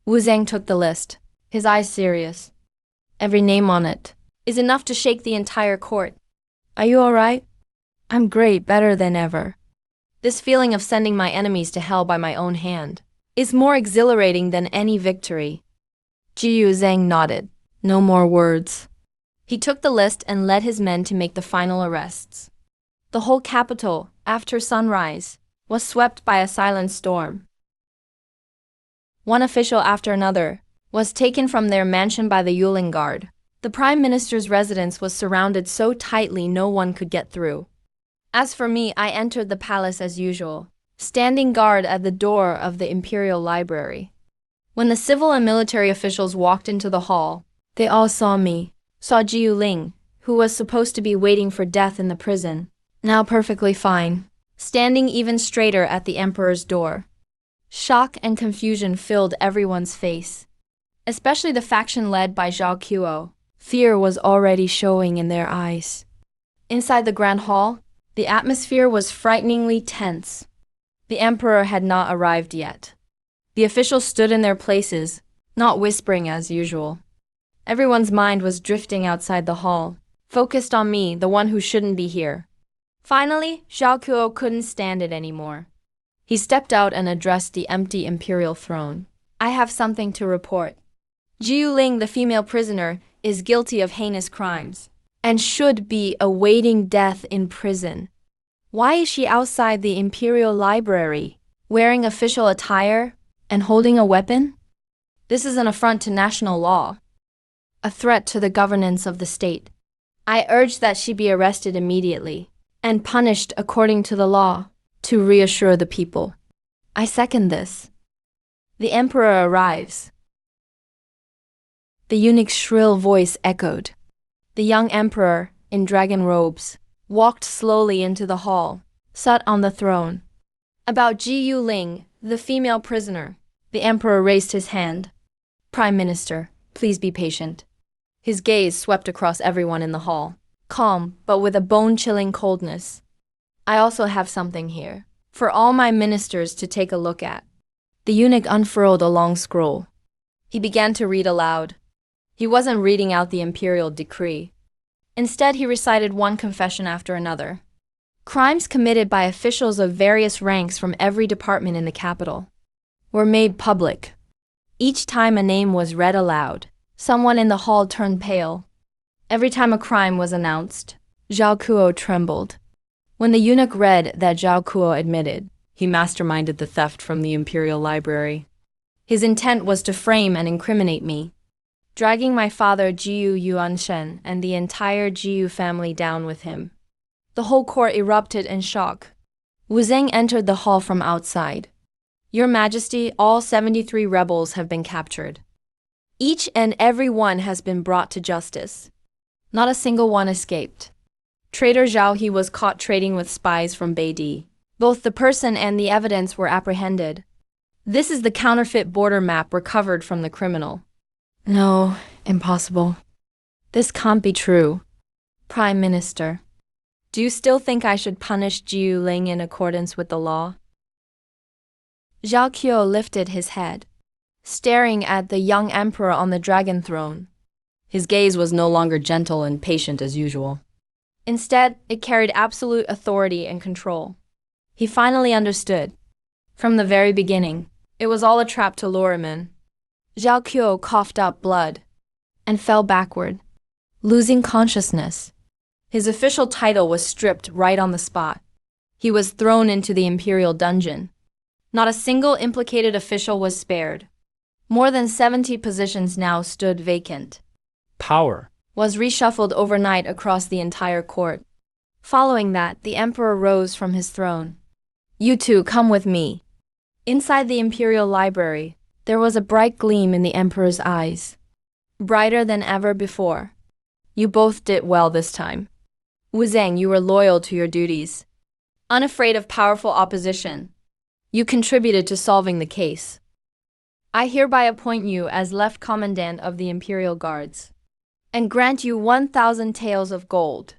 Wu Zhang took the list, his eyes serious. Every name on it is enough to shake the entire court. Are you all right? I'm great, better than ever. This feeling of sending my enemies to hell by my own hand is more exhilarating than any victory. Jiu Zhang nodded. No more words. He took the list and led his men to make the final arrests. The whole capital, after sunrise, was swept by a silent storm. One official after another was taken from their mansion by the Yulin Guard. The Prime Minister's residence was surrounded so tightly no one could get through. As for me, I entered the palace as usual, standing guard at the door of the Imperial Library. When the civil and military officials walked into the hall, they all saw me, saw Jiu Ling, who was supposed to be waiting for death in the prison, now perfectly fine, standing even straighter at the emperor's door. Shock and confusion filled everyone's face, especially the faction led by jusqu'au. Fear was already showing in their eyes. Inside the grand hall, the atmosphere was frighteningly tense. The emperor had not arrived yet. The officials stood in their places, not whispering as usual. Everyone's mind was drifting outside the hall, focused on me, the one who shouldn't be here. Finally, jusqu'au couldn't stand it anymore. He stepped out and addressed the empty imperial throne. I have something to report. Jiuling, the female prisoner, is guilty of heinous crimes and should be awaiting death in prison. Why is she outside the imperial library, wearing official attire and holding a weapon? This is an affront to national law, a threat to the governance of the state. I urge that she be arrested immediately and punished according to the law to reassure the people. I second this. The emperor arrives. The eunuch's shrill voice echoed. The young emperor, in dragon robes, walked slowly into the hall, sat on the throne. About Jiuling, the female prisoner, the emperor raised his hand. Prime Minister, please be patient. His gaze swept across everyone in the hall, calm but with a bone-chilling coldness. I also have something here, for all my ministers to take a look at. The eunuch unfurled a long scroll. He began to read aloud. He wasn't reading out the imperial decree. Instead, he recited one confession after another. Crimes committed by officials of various ranks from every department in the capital were made public. Each time a name was read aloud, someone in the hall turned pale. Every time a crime was announced, jusqu'au trembled. When the eunuch read that jusqu'au admitted he masterminded the theft from the imperial library, his intent was to frame and incriminate me, dragging my father Jiu Yuanshen and the entire Jiu family down with him. The whole court erupted in shock. Wu Zheng entered the hall from outside. Your Majesty, all 73 rebels have been captured. Each and every one has been brought to justice. Not a single one escaped. Traitor Zhao He was caught trading with spies from Beidi. Both the person and the evidence were apprehended. This is the counterfeit border map recovered from the criminal. No, impossible. This can't be true. Prime Minister, do you still think I should punish Jiuling in accordance with the law? Jusqu'au lifted his head, staring at the young emperor on the dragon throne. His gaze was no longer gentle and patient as usual. Instead, it carried absolute authority and control. He finally understood. From the very beginning, it was all a trap to lure him in. Jusqu'au coughed up blood and fell backward, losing consciousness. His official title was stripped right on the spot. He was thrown into the imperial dungeon. Not a single implicated official was spared. More than 70 positions now stood vacant. Power Was reshuffled overnight across the entire court. Following that, the emperor rose from his throne. You two, come with me. Inside the imperial library, there was a bright gleam in the emperor's eyes. Brighter than ever before. You both did well this time. Wu Zheng, you were loyal to your duties. Unafraid of powerful opposition. You contributed to solving the case. I hereby appoint you as Left Commandant of the Imperial Guards and grant you 1,000 taels of gold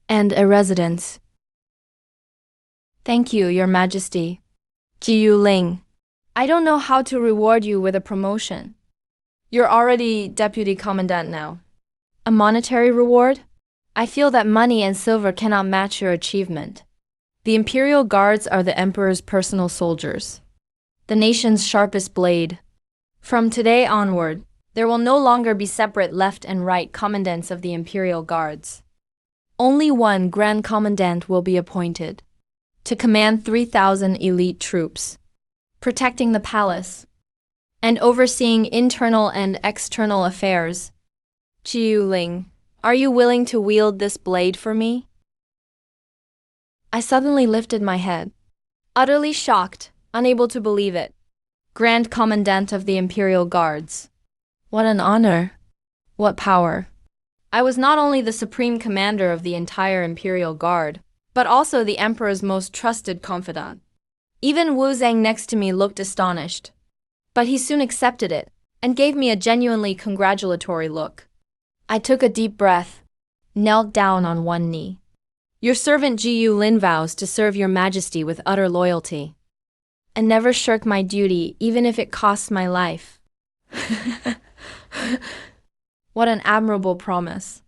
and a residence. Thank you, Your Majesty. Jiuling, I don't know how to reward you with a promotion. You're already Deputy Commandant now. A monetary reward? I feel that money and silver cannot match your achievement. The Imperial Guards are the Emperor's personal soldiers, the nation's sharpest blade. From today onward, there will no longer be separate left and right commandants of the Imperial Guards. Only one Grand Commandant will be appointed, to command 3,000 elite troops, protecting the palace, and overseeing internal and external affairs. Jiuling, are you willing to wield this blade for me? I suddenly lifted my head, utterly shocked, unable to believe it. Grand Commandant of the Imperial Guards. What an honor. What power. I was not only the supreme commander of the entire Imperial Guard, but also the Emperor's most trusted confidant. Even Wu Zheng next to me looked astonished. But he soon accepted it, and gave me a genuinely congratulatory look. I took a deep breath, knelt down on one knee. Your servant Jiu Lin vows to serve your majesty with utter loyalty, and never shirk my duty even if it costs my life. What an admirable promise.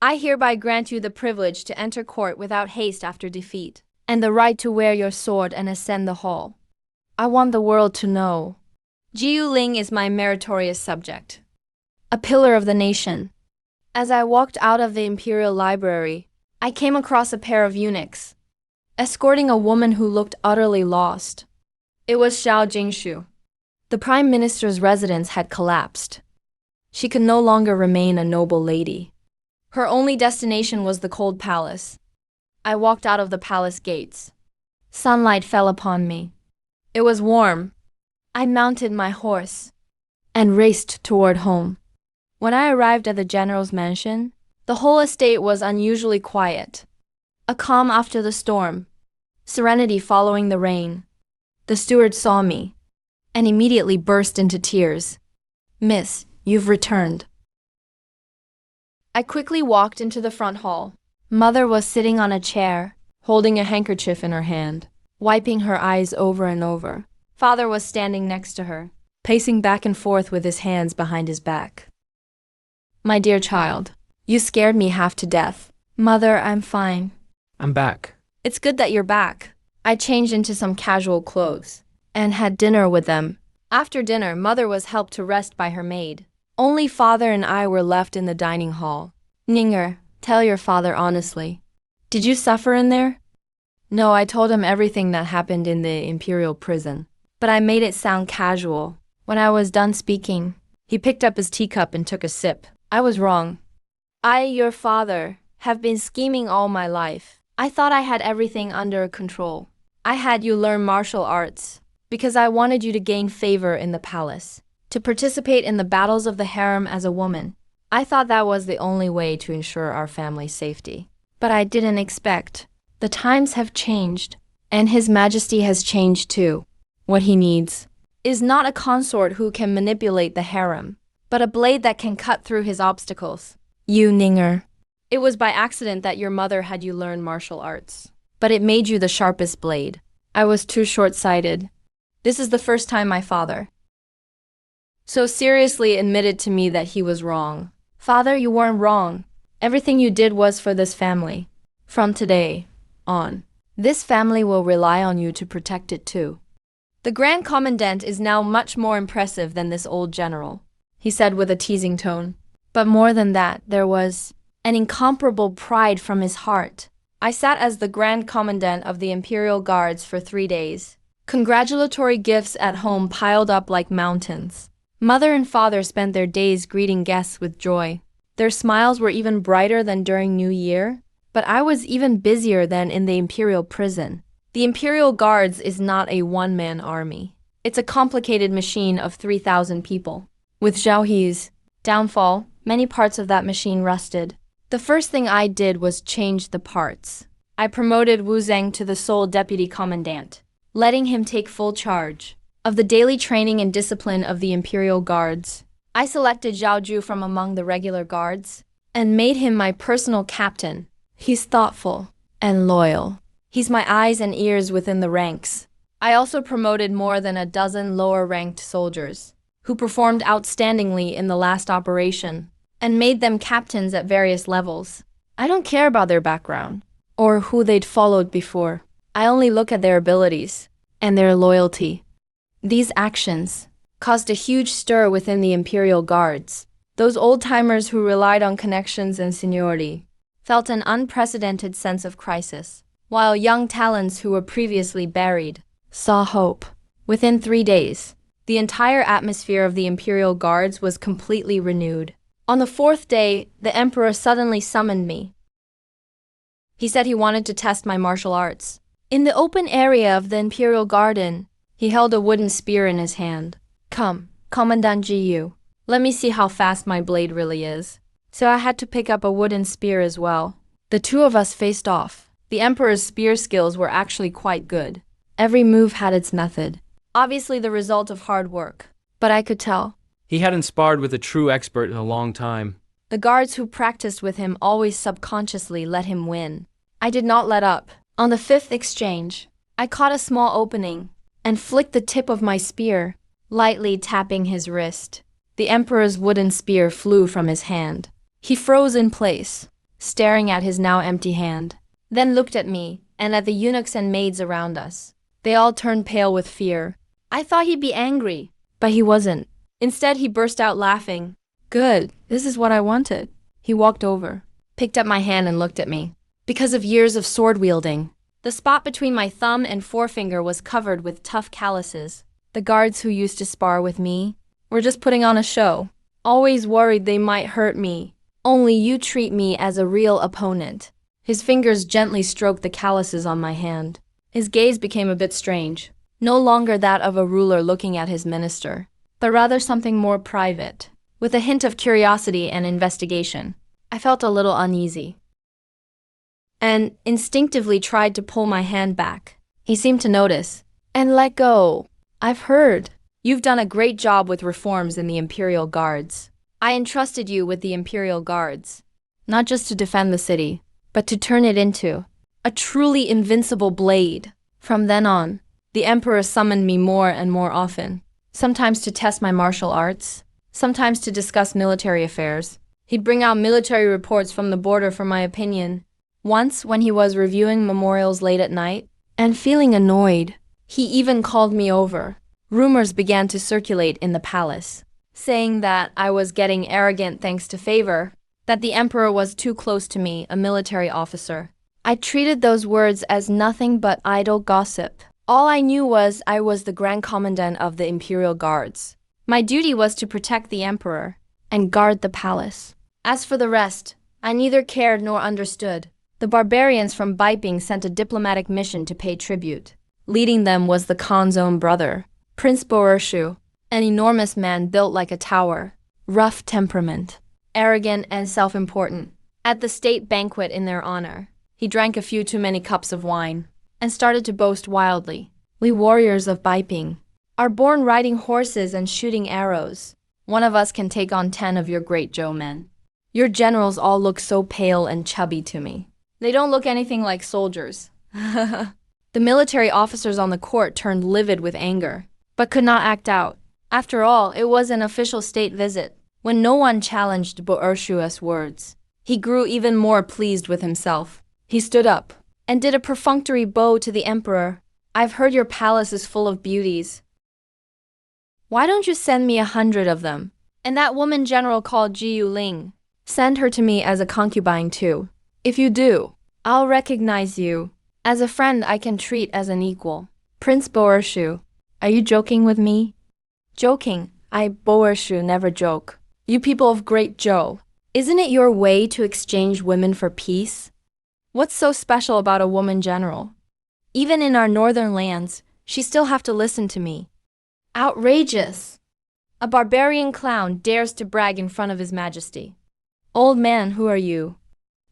I hereby grant you the privilege to enter court without haste after defeat, and the right to wear your sword and ascend the hall. I want the world to know. Jiu Ling is my meritorious subject, a pillar of the nation. As I walked out of the imperial library, I came across a pair of eunuchs, escorting a woman who looked utterly lost. It was Xiao Jingshu. The prime minister's residence had collapsed. She could no longer remain a noble lady. Her only destination was the cold palace. I walked out of the palace gates. Sunlight fell upon me. It was warm. I mounted my horse and raced toward home. When I arrived at the general's mansion, the whole estate was unusually quiet. A calm after the storm, serenity following the rain. The steward saw me and immediately burst into tears. "Miss, you've returned." I quickly walked into the front hall. Mother was sitting on a chair, holding a handkerchief in her hand, wiping her eyes over and over. Father was standing next to her, pacing back and forth with his hands behind his back. "My dear child, you scared me half to death." "Mother, I'm fine." I'm back. "It's good that you're back." I changed into some casual clothes and had dinner with them. After dinner, Mother was helped to rest by her maid. Only Father and I were left in the dining hall. "Ninger, tell your father honestly. Did you suffer in there?" "No, I told him everything that happened in the imperial prison. But I made it sound casual." When I was done speaking, he picked up his teacup and took a sip. "I was wrong. I, your father, have been scheming all my life. I thought I had everything under control. I had you learn martial arts because I wanted you to gain favor in the palace, to participate in the battles of the harem as a woman. I thought that was the only way to ensure our family's safety. But I didn't expect. The times have changed, and His Majesty has changed too. What he needs is not a consort who can manipulate the harem, but a blade that can cut through his obstacles. You, Ninger. It was by accident that your mother had you learn martial arts, but it made you the sharpest blade. I was too short-sighted. This is the first time my father so seriously admitted to me that he was wrong. Father, you weren't wrong. Everything you did was for this family. From today on, this family will rely on you to protect it too. The Grand Commandant is now much more impressive than this old general," he said with a teasing tone. But more than that, there was an incomparable pride from his heart. I sat as the Grand Commandant of the Imperial Guards for 3 days. Congratulatory gifts at home piled up like mountains. Mother and father spent their days greeting guests with joy. Their smiles were even brighter than during New Year, but I was even busier than in the Imperial prison. The Imperial Guards is not a one-man army. It's a complicated machine of 3,000 people. With Zhao He's downfall, many parts of that machine rusted. The first thing I did was change the parts. I promoted Wu Zheng to the sole deputy commandant, letting him take full charge of the daily training and discipline of the Imperial Guards. I selected Zhao Ju from among the regular guards and made him my personal captain. He's thoughtful and loyal. He's my eyes and ears within the ranks. I also promoted more than a dozen lower-ranked soldiers who performed outstandingly in the last operation and made them captains at various levels. I don't care about their background or who they'd followed before. I only look at their abilities and their loyalty. These actions caused a huge stir within the Imperial Guards. Those old-timers who relied on connections and seniority felt an unprecedented sense of crisis, while young talents who were previously buried saw hope. Within 3 days, the entire atmosphere of the Imperial Guards was completely renewed. On the 4th day, the Emperor suddenly summoned me. He said he wanted to test my martial arts. In the open area of the Imperial Garden, he held a wooden spear in his hand. "Come, Commandant Jiyu, let me see how fast my blade really is." So I had to pick up a wooden spear as well. The two of us faced off. The Emperor's spear skills were actually quite good. Every move had its method. Obviously the result of hard work. But I could tell. He hadn't sparred with a true expert in a long time. The guards who practiced with him always subconsciously let him win. I did not let up. On the 5th exchange, I caught a small opening and flicked the tip of my spear, lightly tapping his wrist. The emperor's wooden spear flew from his hand. He froze in place, staring at his now empty hand, then looked at me and at the eunuchs and maids around us. They all turned pale with fear. I thought he'd be angry, but he wasn't. Instead, he burst out laughing. Good, this is what I wanted. He walked over, picked up my hand and looked at me. Because of years of sword wielding, the spot between my thumb and forefinger was covered with tough calluses. The guards who used to spar with me were just putting on a show, always worried they might hurt me. Only you treat me as a real opponent. His fingers gently stroked the calluses on my hand. His gaze became a bit strange, no longer that of a ruler looking at his minister, but rather something more private, with a hint of curiosity and investigation. I felt a little uneasy, and instinctively tried to pull my hand back. He seemed to notice, and let go. I've heard. You've done a great job with reforms in the Imperial Guards. I entrusted you with the Imperial Guards, not just to defend the city, but to turn it into a truly invincible blade. From then on, the Emperor summoned me more and more often, sometimes to test my martial arts, sometimes to discuss military affairs. He'd bring out military reports from the border for my opinion. Once, when he was reviewing memorials late at night, and feeling annoyed, he even called me over. Rumors began to circulate in the palace, saying that I was getting arrogant thanks to favor, that the emperor was too close to me, a military officer. I treated those words as nothing but idle gossip. All I knew was I was the Grand Commandant of the Imperial Guards. My duty was to protect the emperor and guard the palace. As for the rest, I neither cared nor understood. The barbarians from Beiping sent a diplomatic mission to pay tribute. Leading them was the Khan's own brother, Prince Boershu, an enormous man built like a tower, rough temperament, arrogant and self-important. At the state banquet in their honor, he drank a few too many cups of wine and started to boast wildly. We warriors of Beiping are born riding horses and shooting arrows. One of us can take on 10 of your great Zhou men. Your generals all look so pale and chubby to me. They don't look anything like soldiers. The military officers on the court turned livid with anger, but could not act out. After all, it was an official state visit. When no one challenged Boershu's words, he grew even more pleased with himself. He stood up and did a perfunctory bow to the emperor. I've heard your palace is full of beauties. Why don't you send me 100 of them? And that woman general called Jiyu Ling. Send her to me as a concubine too. If you do, I'll recognize you as a friend I can treat as an equal. Prince Boershu, are you joking with me? Joking? Boershu never joke. You people of Great Zhou, isn't it your way to exchange women for peace? What's so special about a woman general? Even in our northern lands, she still have to listen to me. Outrageous! A barbarian clown dares to brag in front of His Majesty. Old man, who are you?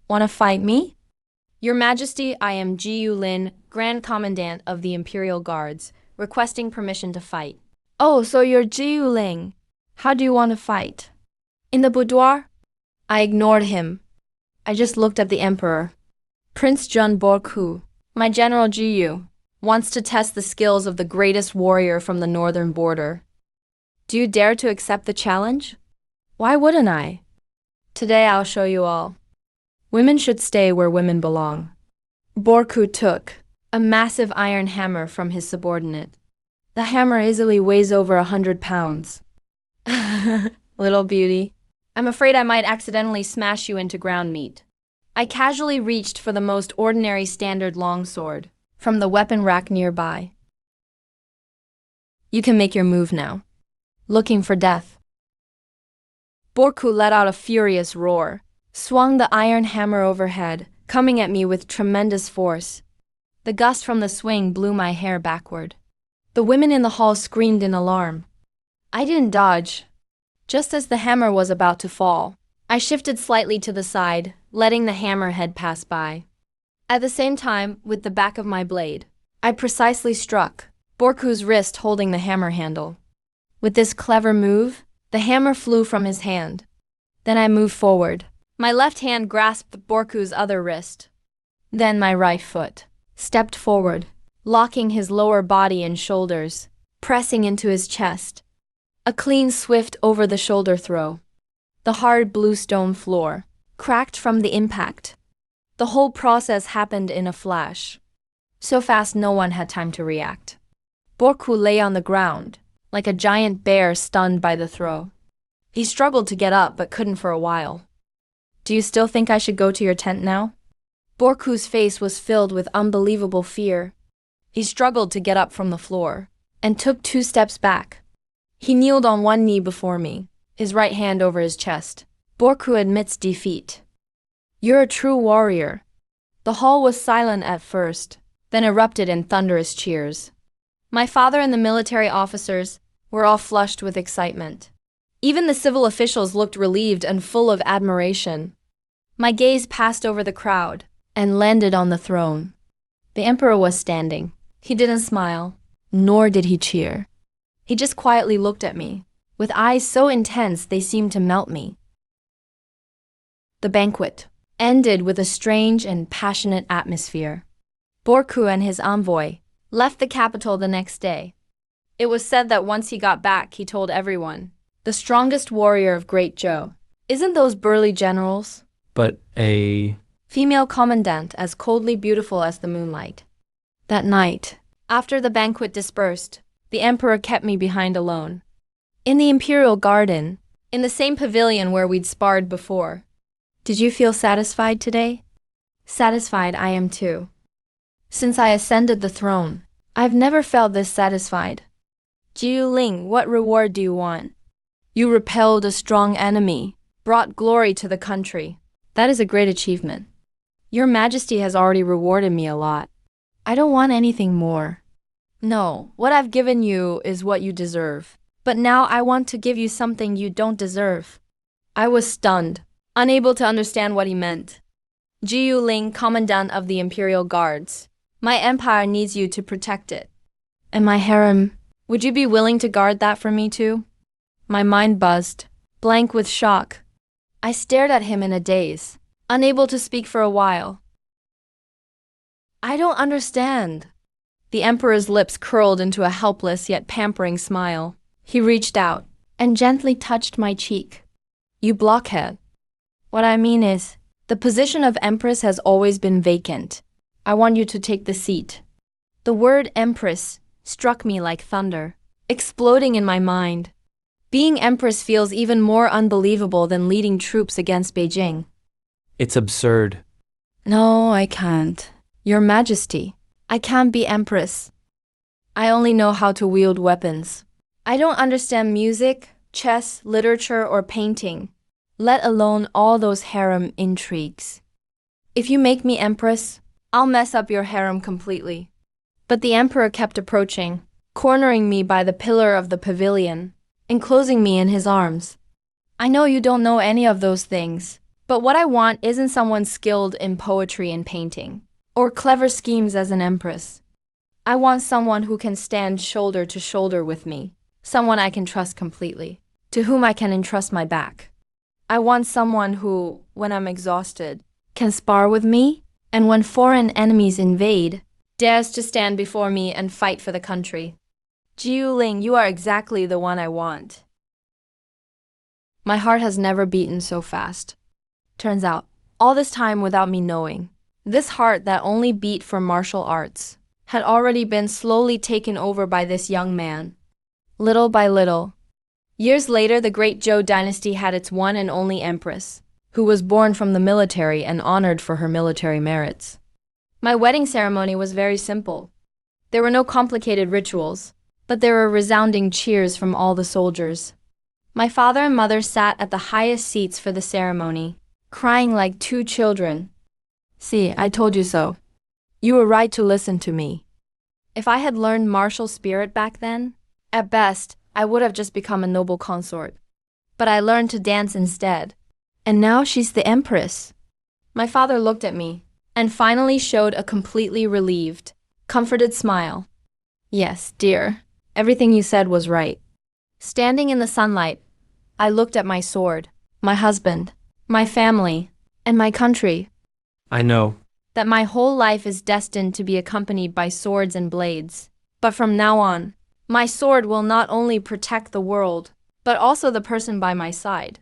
Want to fight me? Your Majesty, I am Jiyu Lin, Grand Commandant of the Imperial Guards, requesting permission to fight. Oh, so you're Jiyu Ling. How do you want to fight? In the boudoir? I ignored him. I just looked at the emperor. Prince Jun Borku, my General Jiyu, wants to test the skills of the greatest warrior from the northern border. Do you dare to accept the challenge? Why wouldn't I? Today I'll show you all. Women should stay where women belong. Borku took a massive iron hammer from his subordinate. The hammer easily weighs over 100 pounds. Little beauty. I'm afraid I might accidentally smash you into ground meat. I casually reached for the most ordinary standard longsword from the weapon rack nearby. You can make your move now. Looking for death. Borku let out a furious roar, swung the iron hammer overhead, coming at me with tremendous force. The gust from the swing blew my hair backward. The women in the hall screamed in alarm. I didn't dodge. Just as the hammer was about to fall, I shifted slightly to the side, letting the hammerhead pass by. At the same time, with the back of my blade, I precisely struck Borku's wrist holding the hammer handle. With this clever move, the hammer flew from his hand. Then I moved forward. My left hand grasped Borku's other wrist. Then my right foot stepped forward, locking his lower body and shoulders, pressing into his chest. A clean, swift, over-the-shoulder throw. The hard blue stone floor cracked from the impact. The whole process happened in a flash. So fast no one had time to react. Borku lay on the ground, like a giant bear stunned by the throw. He struggled to get up but couldn't for a while. Do you still think I should go to your tent now? Borku's face was filled with unbelievable fear. He struggled to get up from the floor and took 2 steps back. He kneeled on one knee before me, his right hand over his chest. Borku admits defeat. You're a true warrior. The hall was silent at first, then erupted in thunderous cheers. My father and the military officers were all flushed with excitement. Even the civil officials looked relieved and full of admiration. My gaze passed over the crowd and landed on the throne. The emperor was standing. He didn't smile, nor did he cheer. He just quietly looked at me, with eyes so intense they seemed to melt me. The banquet ended with a strange and passionate atmosphere. Borku and his envoy left the capital the next day. It was said that once he got back, he told everyone, "The strongest warrior of Great Zhou isn't those burly generals, But a... female commandant as coldly beautiful as the moonlight." That night, after the banquet dispersed, the emperor kept me behind alone. In the imperial garden, in the same pavilion where we'd sparred before. Did you feel satisfied today? Satisfied I am too. Since I ascended the throne, I've never felt this satisfied. Jiu Ling, what reward do you want? You repelled a strong enemy, brought glory to the country. That is a great achievement. Your Majesty has already rewarded me a lot. I don't want anything more. No, what I've given you is what you deserve. But now I want to give you something you don't deserve. I was stunned, unable to understand what he meant. Jiu Ling, Commandant of the Imperial Guards. My empire needs you to protect it. And my harem, would you be willing to guard that for me too? My mind buzzed, blank with shock. I stared at him in a daze, unable to speak for a while. I don't understand. The emperor's lips curled into a helpless yet pampering smile. He reached out and gently touched my cheek. You blockhead. What I mean is, the position of empress has always been vacant. I want you to take the seat. The word empress struck me like thunder, exploding in my mind. Being empress feels even more unbelievable than leading troops against Beijing. It's absurd. No, I can't. Your Majesty, I can't be empress. I only know how to wield weapons. I don't understand music, chess, literature, or painting, let alone all those harem intrigues. If you make me empress, I'll mess up your harem completely. But the emperor kept approaching, cornering me by the pillar of the pavilion, enclosing me in his arms. I know you don't know any of those things, but what I want isn't someone skilled in poetry and painting, or clever schemes as an empress. I want someone who can stand shoulder to shoulder with me, someone I can trust completely, to whom I can entrust my back. I want someone who, when I'm exhausted, can spar with me, and when foreign enemies invade, dares to stand before me and fight for the country. Jiu Ling, you are exactly the one I want. My heart has never beaten so fast. Turns out, all this time without me knowing, this heart that only beat for martial arts had already been slowly taken over by this young man. Little by little. Years later, the Great Zhou dynasty had its one and only empress, who was born from the military and honored for her military merits. My wedding ceremony was very simple. There were no complicated rituals, but there were resounding cheers from all the soldiers. My father and mother sat at the highest seats for the ceremony, crying like 2 children. See, I told you so. You were right to listen to me. If I had learned martial spirit back then, at best, I would have just become a noble consort. But I learned to dance instead. And now she's the empress. My father looked at me and finally showed a completely relieved, comforted smile. Yes, dear, everything you said was right. Standing in the sunlight, I looked at my sword, my husband, my family, and my country. I know. That my whole life is destined to be accompanied by swords and blades. But from now on, My sword will not only protect the world, but also the person by my side.